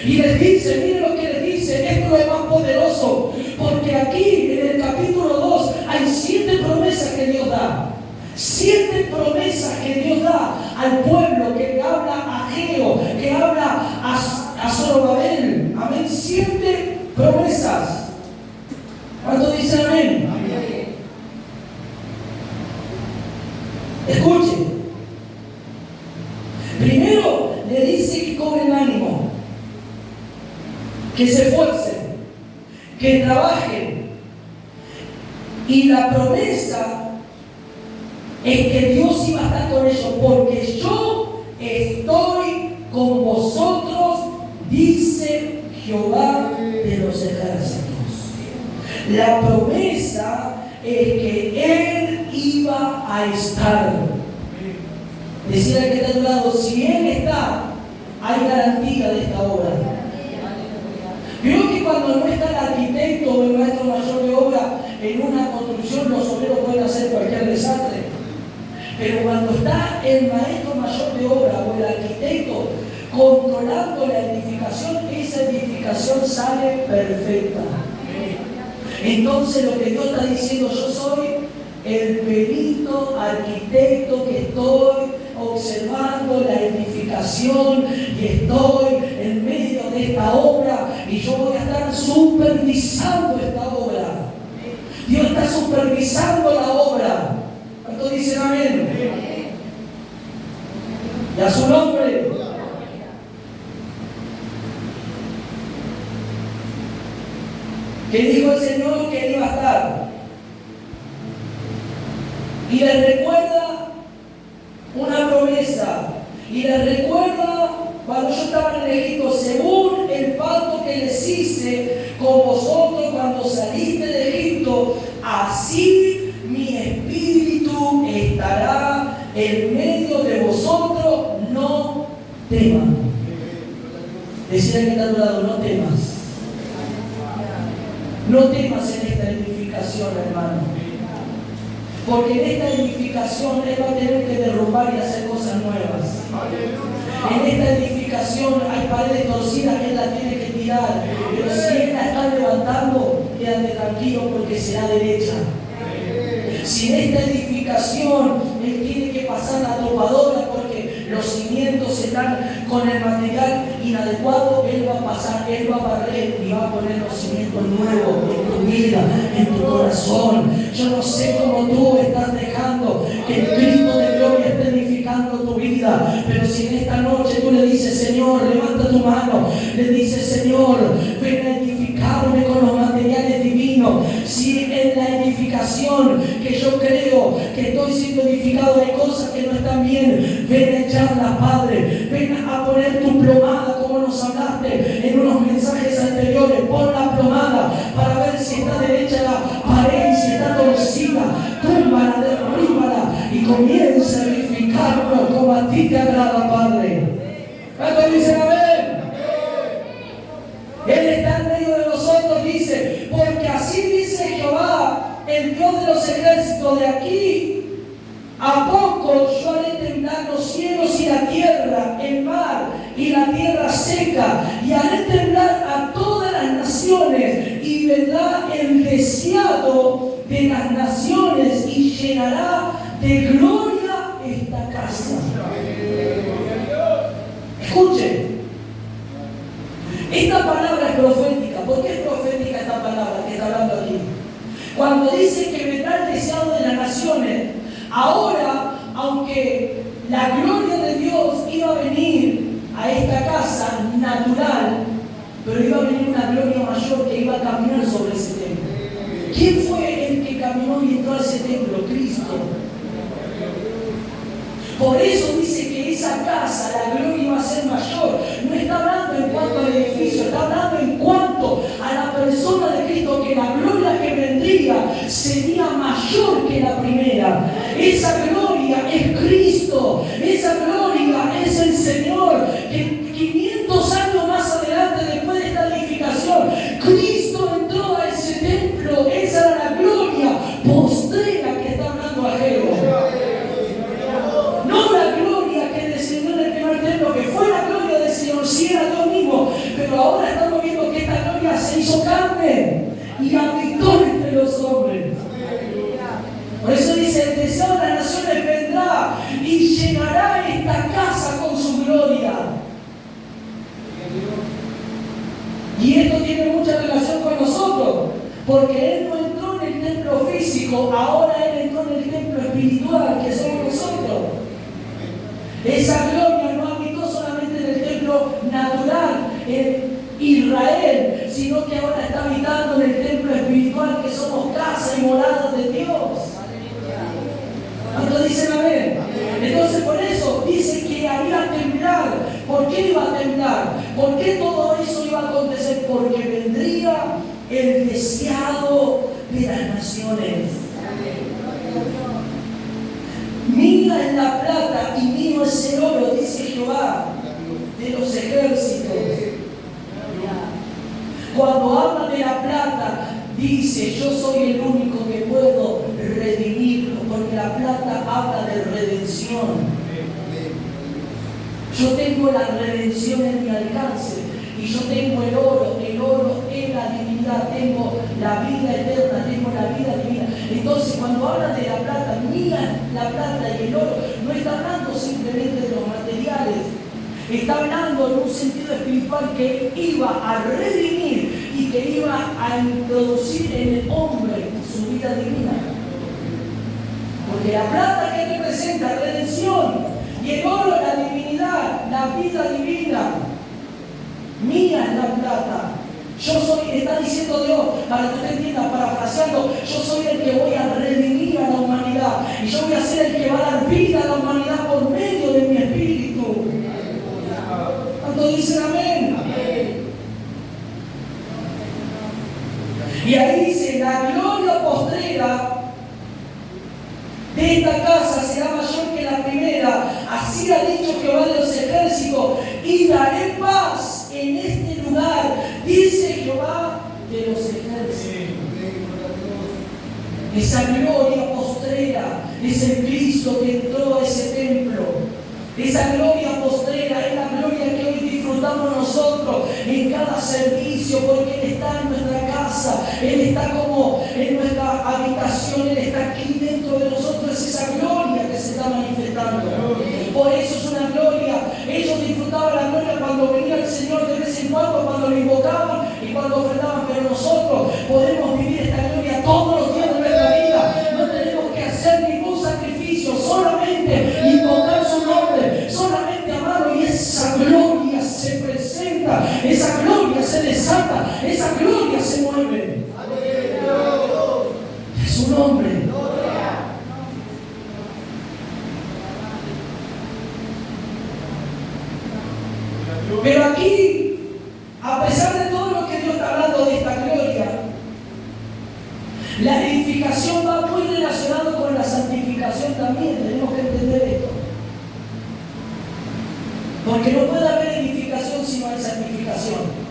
Y les dice, miren lo que les dice, esto es lo más poderoso, porque aquí en el capítulo 2 hay 7 promesas que Dios da. 7 promesas que Dios da al pueblo, que habla a Ageo, que habla a Zorobabel. Amén. 7 promesas. ¿Cuántos dicen amén? Amén. Escuchen. Primero le dice que cobren ánimo, que se esfuercen, que trabajen. Y la promesa es que Dios iba a estar con ellos, porque yo estoy con vosotros, dice Jehová de los ejércitos. La promesa es que Él iba a estar. Decir al que está a tu lado, si Él está, hay garantía de esta obra. Creo que cuando no está el arquitecto o el maestro mayor de obra en una construcción, los obreros pueden hacer cualquier desastre. Pero cuando está el maestro mayor de obra o el arquitecto controlando la edificación, esa edificación sale perfecta. Entonces lo que Dios está diciendo, yo soy el perito arquitecto que estoy observando la edificación y estoy en medio de esta obra y yo voy a estar supervisando esta obra. Dios está supervisando la obra. ¿Cuántos dicen amén? Y a su nombre. Que dijo el Señor que Él iba a estar. Y les recuerda una promesa. Y les recuerda cuando yo estaba en Egipto, según el pacto que les hice con vosotros cuando saliste de Egipto, así mi espíritu estará en medio de vosotros, no teman. Decir al que está a tu lado, no temas. No temas en esta edificación, hermano. Porque en esta edificación Él va a tener que derrumbar y hacer cosas nuevas. En esta edificación hay paredes torcidas que Él las tiene que tirar. Pero si Él la está levantando, quédate tranquilo porque será derecha. Si en esta edificación Él tiene que pasar la topadora porque los cimientos están con el material inadecuado, Él va a pasar, Él va a barrer y va a poner los cimientos nuevos en tu vida, en tu corazón. Yo no sé cómo tú estás dejando que el Cristo de gloria esté edificando tu vida, pero si en esta noche tú le dices, Señor, levanta tu mano, le dices, Señor, ven a edificarme con los materiales divinos. Si en la edificación que yo creo que estoy siendo edificado hay cosas que no están bien, ven a echarlas, Padre. Ven a poner tu plomada, como nos hablaste en unos mensajes anteriores. Pon la plomada para ver si está derecha la pared y si está torcida. Túmbala, derríbala y comienza a edificarnos como a ti te agrada, Padre. ¿Cuántos dicen amén? Él está en medio de nosotros, dice, porque así dice Jehová, el Dios de los ejércitos, de aquí a poco yo haré temblar los cielos y la tierra, el mar y la tierra seca, y haré temblar a todas las naciones, y vendrá el deseado de las naciones, y llenará de gloria esta casa. Escuchen, esta palabra es profética. ¿Por qué es profética esta palabra que está hablando aquí? Cuando dice que vendrá el deseado de las naciones, ahora, aunque la gloria de Dios iba a venir a esta casa natural, pero iba a venir una gloria mayor que iba a caminar sobre ese templo. ¿Quién fue el que caminó y entró a ese templo? Cristo. Por eso dice que esa casa, la gloria iba a ser mayor. No está hablando en cuanto al edificio, está hablando en cuanto a la persona de Cristo, que la gloria que vendría sería mayor que la primera. Esa gloria es Cristo, esa gloria es el Señor, que 500 años más adelante, después de esta edificación, Cristo entró a ese templo. Esa era la gloria postrera que está hablando Ageo. No la gloria que descendió en el primer templo, que fue la gloria del Señor, si era Dios mismo, pero ahora estamos viendo que esta gloria se hizo carne y habitó entre los hombres. Por eso dice, el deseo de las naciones vendrá y llenará esta casa con su gloria. Y esto tiene mucha relación con nosotros, porque Él no entró en el templo físico, ahora Él entró en el templo espiritual, que somos nosotros. Esa gloria no habitó solamente en el templo natural, en Israel, sino que ahora está habitando en el templo espiritual, que somos casa y morada de Dios. ¿Cuántos dicen amén? Entonces por eso dice que haría temblar. ¿Por qué iba a temblar? ¿Por qué todo eso iba a acontecer? Porque vendría el deseado de las naciones. Mía es la plata y mío es el oro, dice Jehová de los ejércitos. Cuando habla de la plata, dice, yo soy el único que puedo redimirlo, porque la plata habla de redención. Yo tengo la redención en mi alcance, y yo tengo el oro es la divinidad, tengo la vida eterna, tengo la vida divina. Entonces, cuando habla de la plata, mía la plata y el oro, no está hablando simplemente de los materiales, está hablando en un sentido espiritual que iba a redimir y que iba a introducir en el hombre su vida divina. Porque la plata que representa redención y el oro la divinidad, la vida divina. Mía es la plata. Yo soy, está diciendo Dios, para que usted entienda, parafraseando, yo soy el que voy a redimir a la humanidad. Y yo voy a ser el que va a dar vida a la humanidad por medio de mi espíritu. ¿Cuántos dicen amén? Y ahí dice, la gloria postrera de esta casa será mayor que la primera. Así ha dicho Jehová de los ejércitos, y daré paz en este lugar, dice Jehová de los ejércitos. Esa gloria postrera es el Cristo que entró a ese templo. Esa gloria postrera es la gloria que hoy disfrutamos nosotros en cada servicio, porque Él está en nuestra casa, Él está como en nuestra habitación, Él está aquí dentro de nosotros. Es esa gloria que se está manifestando. Por eso es una gloria. Ellos disfrutaban la gloria cuando venía el Señor de vez en cuando, cuando lo invocaban y cuando ofrendaban, pero nosotros podemos vivir esta gloria todos los días de nuestra vida. No tenemos que hacer ningún sacrificio, solamente invocar su nombre, solamente amarlo, y esa gloria se presenta, esa gloria se desata, esa gloria se mueve. Es su nombre. aquí, a pesar de todo lo que Dios está hablando de esta gloria, la edificación va muy relacionado con la santificación también. Tenemos que entender esto. Porque no puede haber edificación si no hay santificación.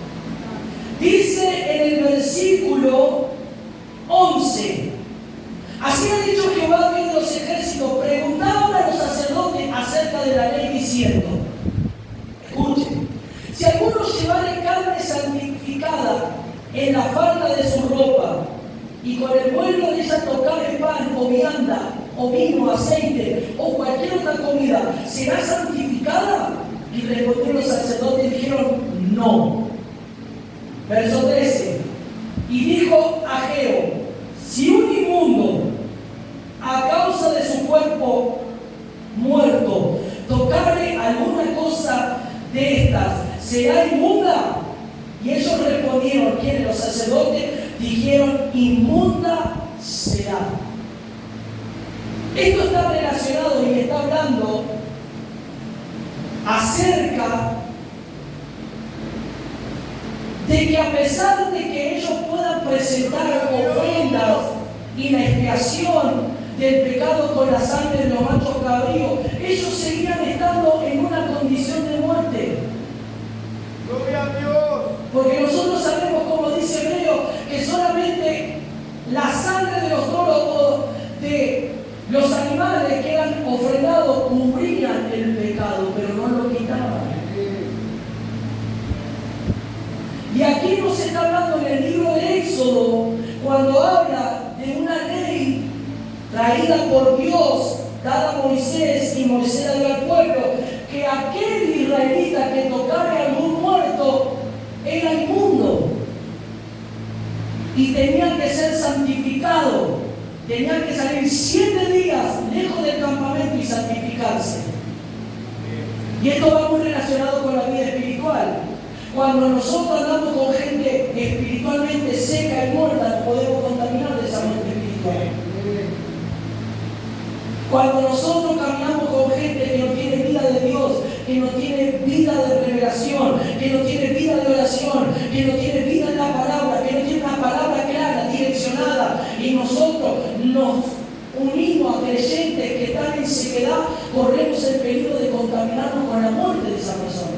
Dice en el versículo 11: así ha dicho Jehová, Dios de los ejércitos, preguntaban a los sacerdotes acerca de la ley diciendo, escuchen, si alguno llevare carne santificada en la falda de su ropa, y con el vuelo de ella tocare pan o vianda, o vino, aceite, o cualquier otra comida, ¿será santificada? Y respondieron los sacerdotes y dijeron, no. Verso 13. Y dijo Ageo, si un inmundo, a causa de su cuerpo muerto, tocare alguna cosa de estas, ¿será inmunda? Y ellos respondieron, ¿quiénes? Los sacerdotes dijeron, inmunda será. Esto está relacionado y está hablando acerca de que a pesar de que ellos puedan presentar ofrendas y la expiación del pecado con la sangre de los machos cabríos, ellos seguían estando en una condición de muerte. Gloria a Dios. Porque nosotros sabemos, como dice Hebreo, que solamente la sangre de los toros o de los animales que eran ofrendados cubrían el pecado, pero no lo quitaban. Y aquí nos está hablando en el libro de Éxodo, cuando habla de una ley traída por Dios, dada a Moisés, y Moisés la dio al pueblo, que aquel israelita que tocare a algún muerto era inmundo y tenía que ser santificado, tenía que salir 7 días lejos del campamento y santificarse. Y esto va muy relacionado con la vida espiritual. Cuando nosotros andamos con gente espiritualmente seca y muerta, nos podemos contaminar de esa muerte espiritual. Cuando nosotros caminamos con gente que no tiene vida de Dios, que no tiene vida de revelación, que no tiene vida de oración, que no tiene vida en la palabra, que no tiene una palabra clara, direccionada, y nosotros nos unimos a creyentes que están en sequedad, corremos el peligro de contaminarnos con la muerte de esa persona.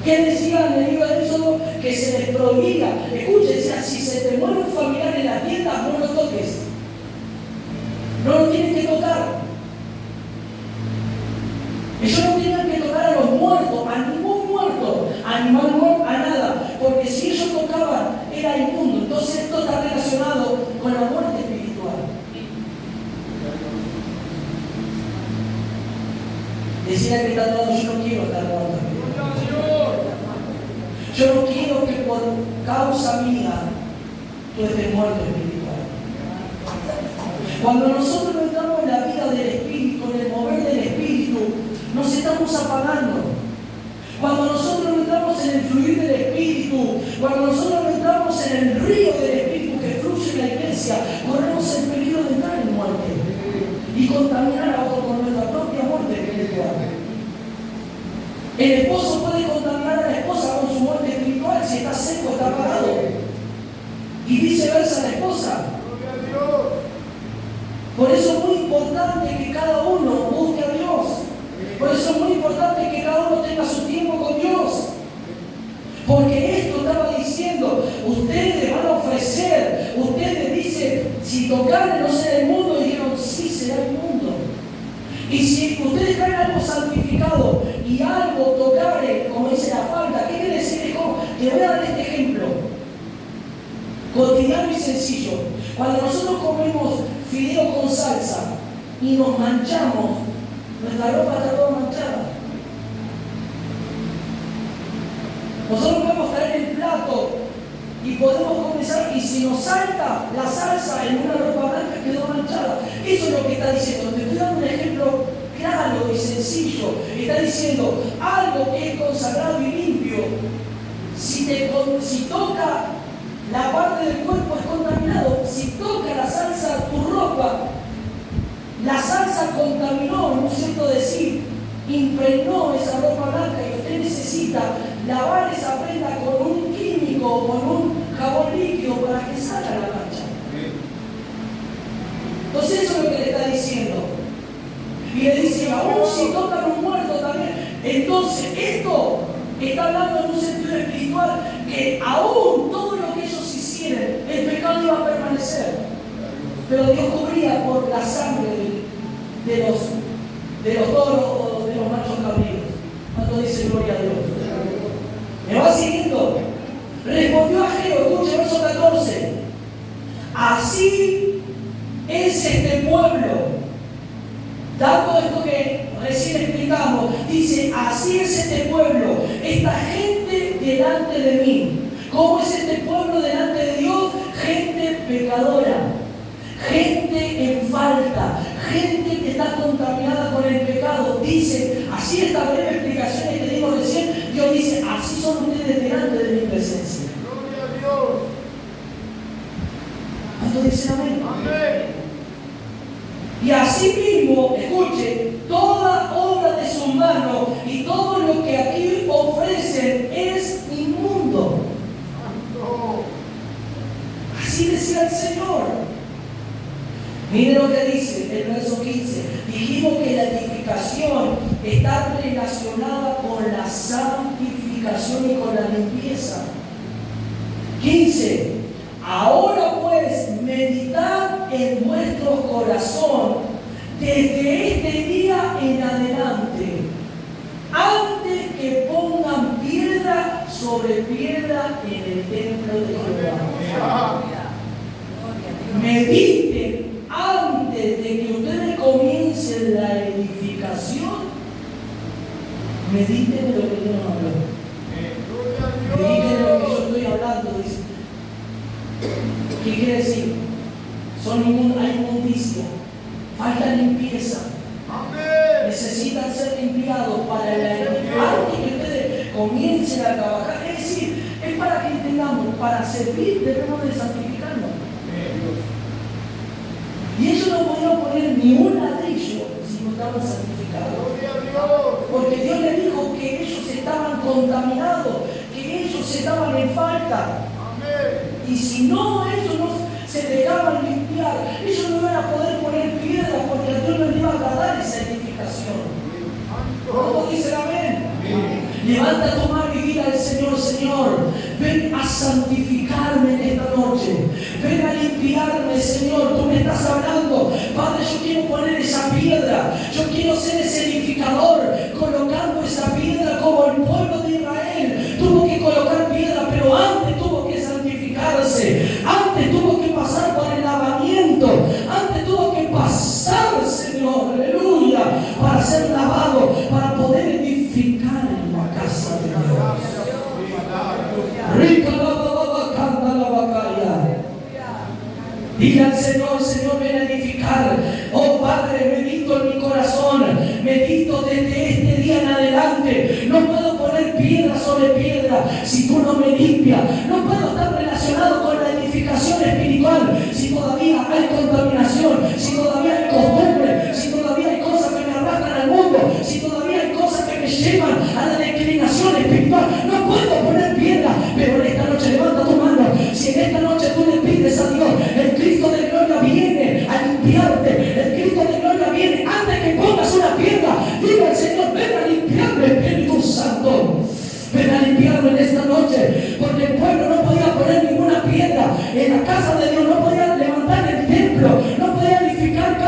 ¿Qué decía en el libro de Éxodo? Que se les prohibía. Escuchen, si se te muere un familiar en la tienda, no lo toques. No lo tienen que tocar. Ellos no tenían que tocar a los muertos, a ningún muerto, animal muerto, a nada. Porque si ellos tocaban, era inmundo. Entonces esto está relacionado con la muerte espiritual. Decía que está todo, yo no quiero estar muerto. Yo no quiero que por causa mía tú estés muerto espiritual. Cuando nosotros entramos en la vida del Espíritu, en el mover del Espíritu, nos estamos apagando. Cuando nosotros entramos en el fluir del Espíritu, cuando nosotros entramos en el río del Espíritu que fluye en la iglesia, corremos el peligro de entrar en muerte y contaminar a otro con nuestra propia muerte espiritual. El esposo puede contaminar a la esposa con su muerte espiritual si está seco, está apagado. Y viceversa la esposa. Por eso es muy importante que cada uno busque a Dios. Por eso es muy importante que cada uno tenga su tiempo con Dios. Porque esto estaba diciendo, ustedes van a ofrecer, ustedes dicen, si tocarle no será el mundo, y dijeron, sí será el mundo. Y si ustedes traen algo santificado y algo tocare, como dice la falta, ¿qué quiere decir? Te voy a dar este ejemplo cotidiano y sencillo. Cuando nosotros comemos fideo con salsa y nos manchamos, nuestra ropa está toda manchada. Nosotros podemos traer el plato y podemos comenzar, y si nos salta la salsa en una ropa blanca, quedó manchada. Eso es lo que está diciendo. Te estoy dando un ejemplo claro y sencillo. Está diciendo algo que es consagrado y limpio. Si toca la parte del cuerpo es contaminado. Si toca la salsa tu ropa, la salsa contaminó, ¿no es cierto decir? Impregnó esa ropa blanca y usted usted necesita lavar esa prenda con un químico, con un jabón líquido para que salga la mancha. Entonces eso es lo que le está diciendo. Y le dice, aún si tocan un muerto también. Entonces esto está hablando en un sentido espiritual que aún todo lo que ellos hicieran, el pecado iba a permanecer. Pero Dios cubría por la sangre de los toros o de los machos cabríos. ¿Cuánto dice gloria a Dios? ¿Me va siguiendo? Respondió Ageo, escuche verso 14. Así es este pueblo. Dando esto que recién explicamos, dice, así es este pueblo, esta gente delante de mí. ¿Cómo es este pueblo delante de Dios? Gente pecadora, gente en falta, gente que está contaminada con el pecado. Dice, así esta breve explicación que dimos recién, Dios dice, así son ustedes delante de mi presencia. Gloria a Dios. ¿Cuánto dicen amén? Amén. Y así mismo, escuche, toda obra de sus manos y todo lo que aquí ofrecen es inmundo. Santo. Así decía el Señor. Mire lo que dice el verso 15. Dijimos que la edificación está relacionada con la santificación y con la limpieza. 15. Ahora pues, meditad en vuestro corazón desde este día en adelante, antes que pongan piedra sobre piedra en el templo de Jehová. Mediten antes de que ustedes comiencen la edificación. Mediten de lo que Dios habló. Mediten de lo que yo estoy hablando, dice. ¿Qué quiere decir? Hay inmundicia, falta limpieza. Amén. Necesitan ser limpiados para la edificación. Antes que ustedes comiencen a trabajar, es decir, es para que entendamos, para servir debemos de santificarnos. Y ellos no podían poner ni un ladrillo si no estaban santificados. Gloria a Dios. Porque Dios les dijo que ellos estaban contaminados, que ellos estaban en falta. Amén. Y si no, ellos no se dejaban limpiar, ellos no iban a poder poner piedra porque a Dios no le iba a agradar esa edificación. ¿Cómo dicen amén? Levanta tu mano y dile al Señor, Señor, ven a santificarme en esta noche. Ven a limpiarme, Señor. Tú me estás hablando. Padre, yo quiero poner esa piedra. Yo quiero ser ese edificador, colocando esa piedra como el pueblo de Israel. Tuvo que colocar piedra, pero antes tuvo que santificarse. Antes tuvo que pasar por el lavamiento. Antes tuvo que pasar, Señor, aleluya, para ser lavado, para poder edificar en la casa de Dios. Rica la baba, canta la bacaya. Dile al Señor, Señor, ven a edificar. Oh Padre, medito en mi corazón, medito desde este día en adelante. No puedo poner piedra sobre piedra si tú no me limpias. No puedo estar relacionado con la edificación espiritual si todavía hay contaminación, si todavía hay costumbre, si todavía hay cosas que me arrastran al mundo, si todavía hay cosas que me llevan a la declinación espiritual. No puedo poner piedra, pero en esta noche levanta tu mano. Si en esta noche tú le pides a Dios, el Cristo de gloria viene a limpiarte. El Cristo de gloria viene antes que pongas una piedra. Dile al Señor, ven a limpiarme, Espíritu Santo. Ven a limpiarme en esta noche, porque el pueblo no podía poner ninguna piedra en la casa de Dios, no podía levantar el templo, no podía edificar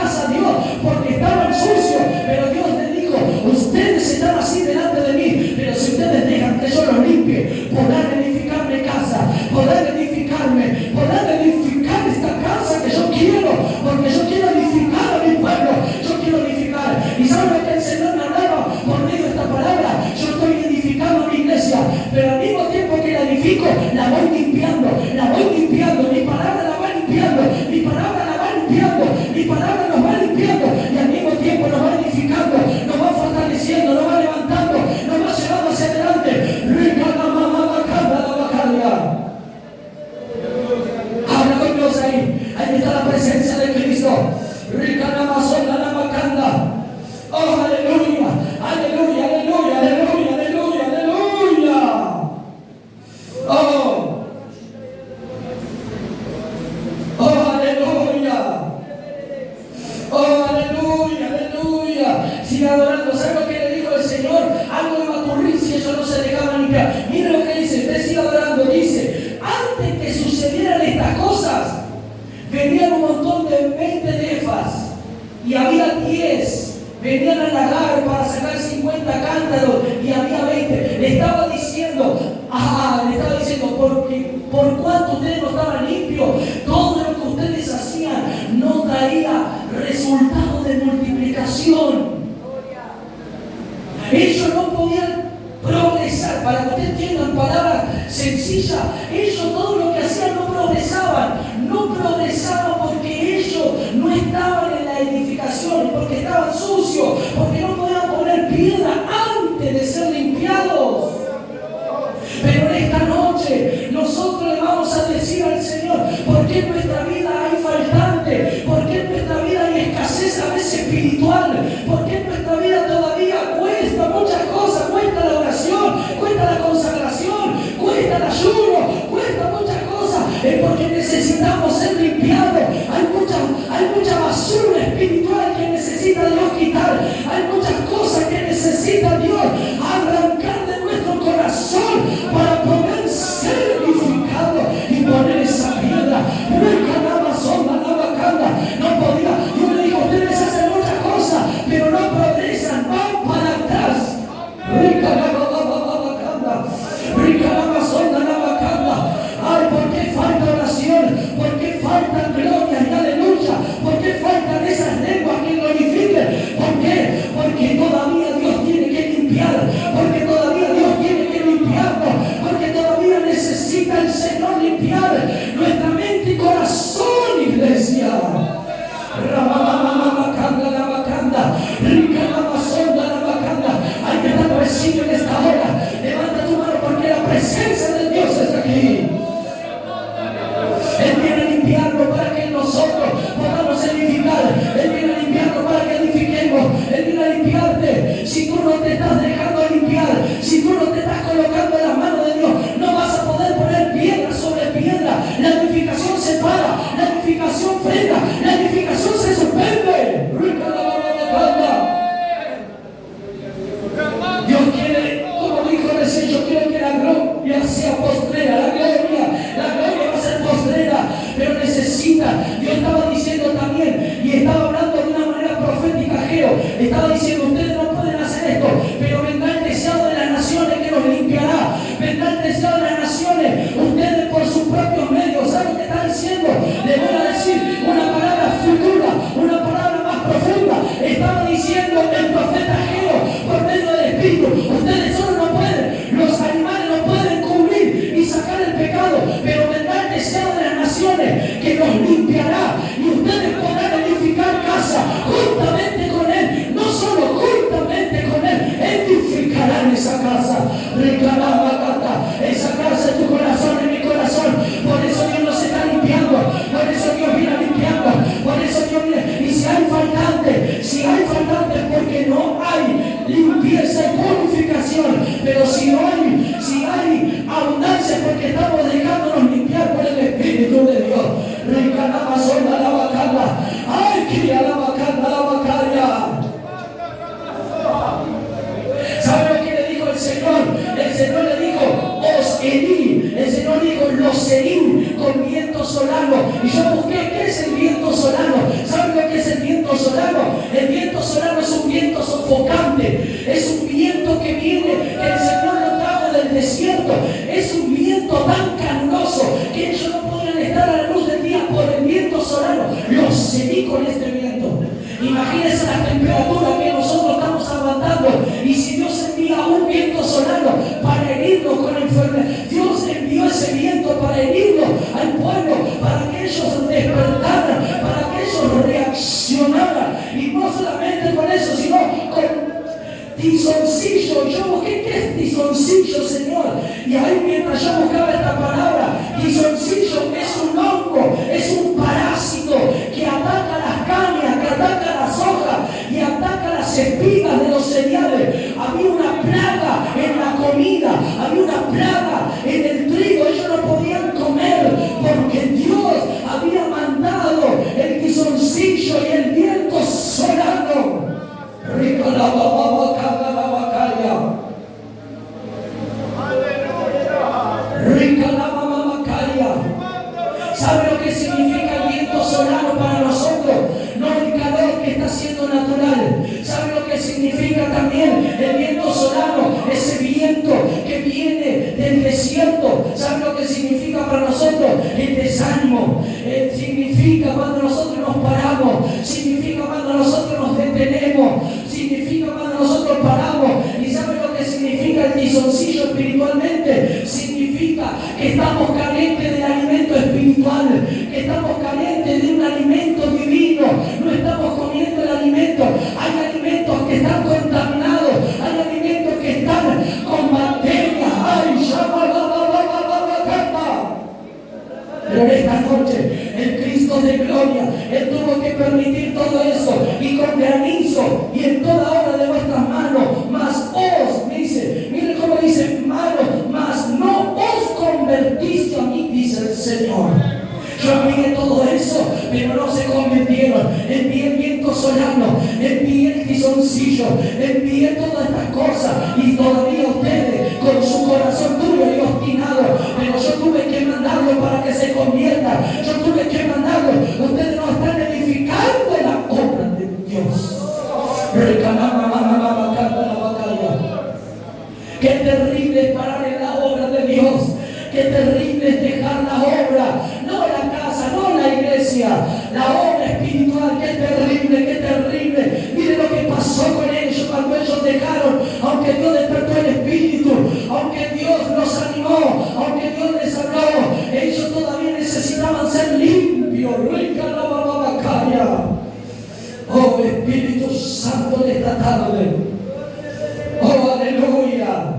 y había 10. Venían al lagar para sacar 50 cántaros y había 20. Le estaba diciendo, porque por cuanto ustedes no estaban limpios, todo lo que ustedes hacían no traía resultado de multiplicación. Ellos no podían progresar. Para que ustedes entiendan palabras sencillas, ellos todo lo que hacían no progresaban. No progresaban porque ellos no estaban en la edificación, porque estaban sucios, porque no podían poner piedra antes de ser limpiados. Pero en esta noche nosotros le vamos a decir al Señor, ¿por qué en nuestra vida hay faltante? ¿Por qué en nuestra vida hay escasez a veces espiritual? ¿Por qué en nuestra vida todavía cuesta muchas cosas? Cuesta la oración, cuesta la consagración, cuesta el ayuno, cuesta muchas cosas. Es porque necesitamos ser limpiados. Hay mucha basura espiritual que necesita Dios quitar. Hay muchas cosas que necesita Dios arrancar de nuestro corazón para poder ser edificado y poner esa piedra. No podía. Yo le digo, ustedes hacen muchas cosas, pero no progresan, van para atrás. Ay, ¿por qué falta oración? ¿Por qué faltan gloria y aleluya? ¿Por qué faltan esas lenguas que glorifiquen? ¿Por qué? Porque todavía Dios tiene que limpiar. Porque todavía Dios tiene que limpiarnos. Porque todavía necesita el Señor limpiar nuestra mente y corazón, iglesia. Hay que estar recibiendo en esta hora. Levanta tu mano porque la presencia de Dios está aquí. Él viene a limpiarnos para que nosotros podamos edificar. Él viene a limpiarnos para que edifiquemos. Él viene a limpiarte. Si tú no te estás dejando limpiar, si tú no te estás colocando en las manos de Dios, no vas a poder poner piedra sobre piedra. La edificación se para, la edificación frena, la edificación se suspende. Dios quiere, como dijo recién, yo quiero que la gloria sea postrera. La gloria va a ser postrera, pero necesita. Yo estaba diciendo también, y estaba hablando de una manera profética, Geo. Estaba diciendo, ustedes no pueden hacer esto, pero vendrá el deseado de las naciones que nos limpiará. Vendrá el deseado de las naciones, ustedes por sus propios medios. ¿Saben lo que está diciendo? Le voy a decir una palabra futura, una palabra más profunda. Estaba diciendo el profeta Geo por medio del Espíritu, ustedes solo no pueden, los animales no pueden cubrir y sacar el pecado, pero vendrá el deseado de las naciones que nos limpiará y ustedes podrán edificar casa juntamente con Él, no solo juntamente con Él, edificarán esa casa. Esa casa es tu corazón, es mi corazón. Por eso Dios nos está limpiando, por eso Dios viene limpiando, por eso Dios viene. Y si hay faltantes, porque no hay limpieza y purificación. Pero si hay abundancia, porque estamos dejándonos limpiar por el Espíritu de Dios. Ay, que la bacana. ¿Sabe lo que le dijo el Señor? El Señor le dijo, os herí. El Señor dijo, los herí con viento solano. Y yo busqué, ¿qué es el viento solano? ¿Saben lo que es el viento solano? El viento solano es un viento sofocante. Es un viento que viene, que el Señor lo trajo del desierto. Es un viento tan caluroso que ellos no podían estar a la luz del día por el viento solano. Los herí con este viento. Imagínense la temperatura que nosotros estamos aguantando. Y si Dios envía un viento solano para herirnos con enfermedad, Dios envió ese viento para herirnos al pueblo, para que ellos despertaran, para que ellos reaccionaran. Y no solamente con eso, sino con tizoncillo. Yo busqué, ¿qué es tizoncillo, Señor? Y ahí mientras yo buscaba esta palabra, tizoncillo es un hongo, es un parásito que ataca las cañas, que ataca las hojas y ataca las espigas de los cereales. Había una plaga en la comida, había una plaga en el trigo. Ellos no podían comer porque Dios había mandado el tizoncillo y el viento solano. Rico la babacaya. Rica la babacaya. ¿Sabe lo que significa el viento solano para nosotros? No el calor que está y en toda obra de vuestras manos, mas os, me dice, mire cómo dice, manos, mas no os convertiste a mí, dice el Señor. Yo envié todo eso, pero no se convirtieron. Envié el viento solano, envié el tizoncillo, envié todas estas cosas, y todavía ustedes con su corazón duro y obstinado, pero yo tuve que mandarlo para que se conviertan. Yo tuve que mandarlo. Ustedes no están edificando la obra de Dios. Qué terrible es parar en la obra de Dios. Qué terrible es dejar la obra, no la casa, no la iglesia, la obra espiritual. Qué terrible, qué terrible. Mire lo que pasó con ellos cuando ellos dejaron, aunque Dios despertó el espíritu, aunque Dios los animó, aunque Dios les habló, ellos todavía necesitaban ser limpios. Oh Espíritu Santo de esta tarde, oh aleluya.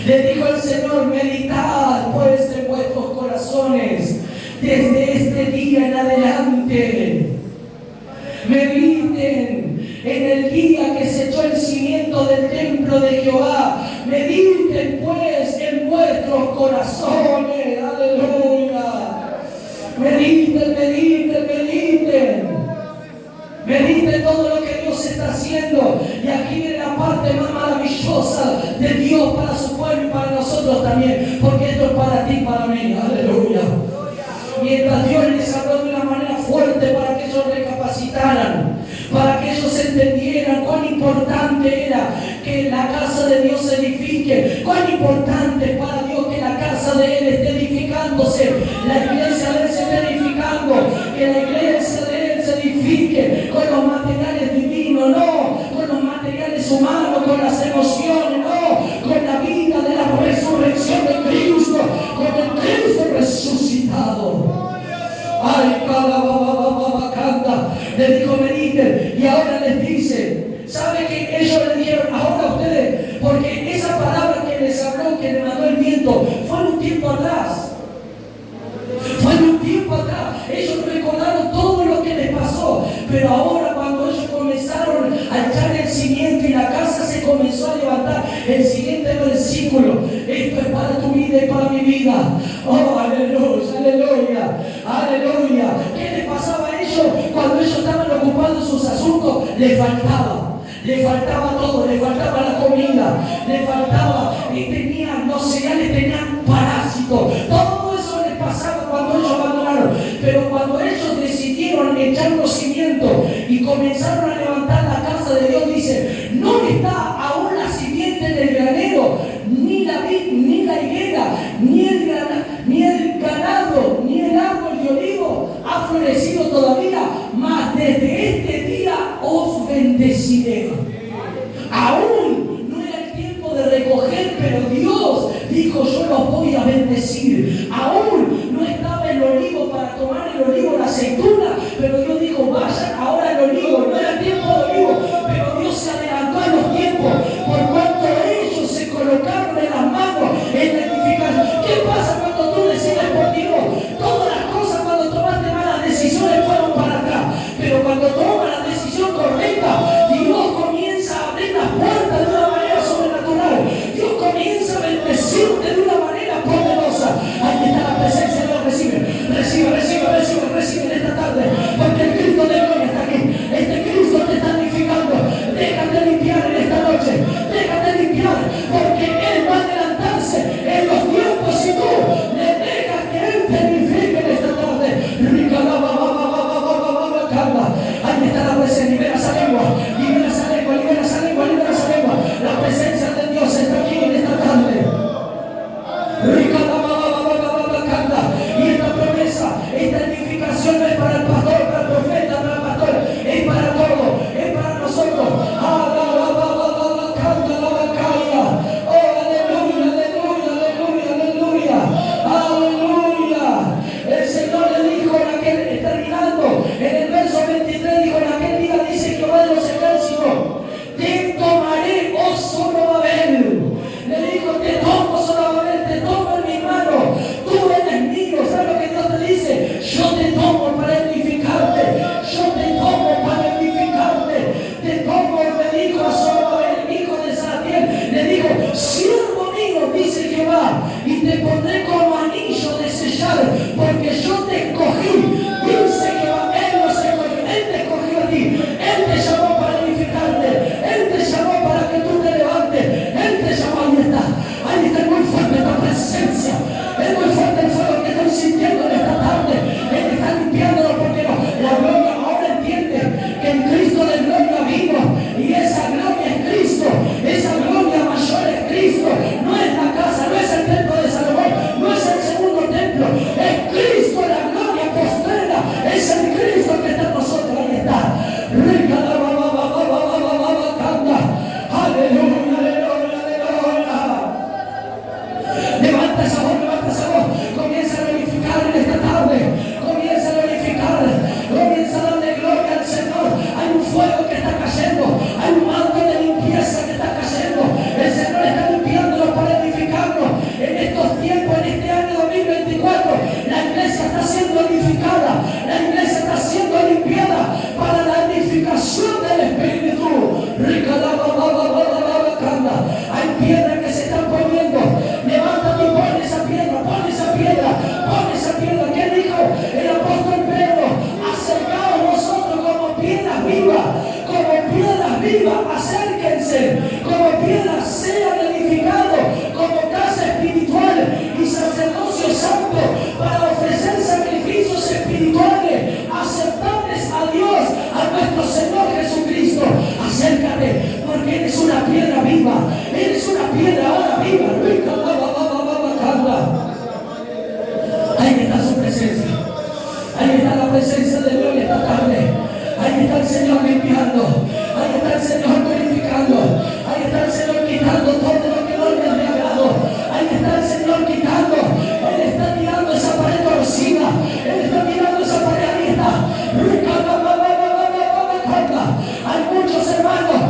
Le dijo el Señor: meditad pues en vuestros corazones desde este día en adelante. Mediten en el día que se echó el cimiento del templo de Jehová. Mediten pues en vuestros corazones. Aleluya. Mediten, mediten, mediten. Medite todo lo que Dios está haciendo. Y aquí viene la parte más maravillosa de Dios para su pueblo y para nosotros también, porque esto es para ti y para mí. Aleluya. Mientras Dios les habló de una manera fuerte para que ellos recapacitaran, para que ellos entendieran cuán importante era que la casa de Dios se edifique, cuán importante es para Dios que la casa de Él esté edificándose, la iglesia de Él se esté edificando, que la iglesia de Él se edifique con los materiales divinos, no con los materiales humanos, con las emociones, no con la vida de la resurrección de Cristo, con el Cristo resucitado. Ay, le dijo: mediten. Y ahora les dice, ¿sabe que ellos le dijeron ahora a ustedes? Porque esa palabra que les habló, que le mandó el viento, fue en un tiempo atrás. Fue en un tiempo atrás. Ellos recordaron todo lo que les pasó. Pero ahora, cuando ellos comenzaron a echar el cimiento y la casa se comenzó a levantar, el siguiente versículo: esto es para tu vida y para mi vida. Oh, aleluya, aleluya, aleluya. ¿Qué les pasaba a ellos cuando ellos estaban ocupados en sus asuntos? Les faltaba todo, les faltaba la comida, les faltaba, y tenían los cereales, tenían parásitos. Todo eso les pasaba cuando ellos abandonaron. Pero cuando ellos decidieron echar los cimientos y comenzaron a levantar la casa de Dios, dice: no está aún la simiente en el granero, ni la vid, ni la higuera, ni el ganado, ni el árbol de olivo ha florecido todavía, mas desde este día os bendeciré. Aún no era el tiempo de recoger, pero Dios dijo: yo los voy a bendecir. Aún no estaba el olivo para tomar el olivo, la aceituna, pero Dios dijo: vayan ahora el olivo. No era tiempo de olivo, pero Dios se adelantó a los tiempos, por cuanto ellos se colocaron en las manos en la edificación. ¿Qué pasa cuando tú decides por Dios? Todas las cosas, cuando tomaste malas decisiones, fueron para atrás, pero cuando tomas la decisión correcta, Dios comienza a abrir las puertas de una manera sobrenatural. Dios comienza a bendecirte de una manera poderosa. Ahí está la presencia de Dios. Recibe en esta tarde, porque el Cristo de gloria está aquí. Este Cristo te está edificando. Déjate limpiar en esta noche, déjate limpiar, porque Él va a adelantarse en los tiempos y tú le dejas que Él te edifique en esta tarde. Ahí está la presencia. Libera esa lengua, libera esa lengua, libera esa lengua, libera esa lengua. La presencia de Dios está aquí en esta tarde. Y esta promesa, esta edificación no es para el pastor, para el profeta, para el pastor, es para todos, es para nosotros. Oh, aleluya, aleluya, aleluya, aleluya. El Señor le dijo en aquel, terminando, en el verso 23, dijo: en aquel día dice Jehová de los ejércitos: te tomaré, oh Zorobabel. Le dijo: te tomo, Zorobabel, te tomo en mi mano, tú eres mío. ¿Sabes lo que Dios te dice? Yo te tomo para edificarte, yo te tomo para edificarte, te está cayendo. Hay un manto de limpieza que está cayendo. El Señor está limpiándonos para edificarnos. En estos tiempos, en este año 2024, la iglesia está siendo edificada. La iglesia está siendo limpiada para la edificación del Espíritu. Hay piedras que se están poniendo. Levántate y pon esa piedra, pon esa piedra, pon esa piedra. ¿Qué dijo el apóstol Pedro? Acercaos vosotros como piedras vivas, acérquense, como piedras sean edificados, como casa espiritual y sacerdocio santo, para ofrecer sacrificios espirituales aceptables a Dios, a nuestro Señor Jesucristo. Acércate, porque eres una piedra viva, eres una piedra ahora viva. Ahí está su presencia, ahí está la presencia de Dios esta tarde. Ahí está el Señor limpiando, ahí está el Señor purificando, ahí está el Señor quitando todo lo que no le ha agradado, ahí está el Señor quitando. Él está tirando esa pared torcida, Él está tirando esa pared abierta. Hay muchos hermanos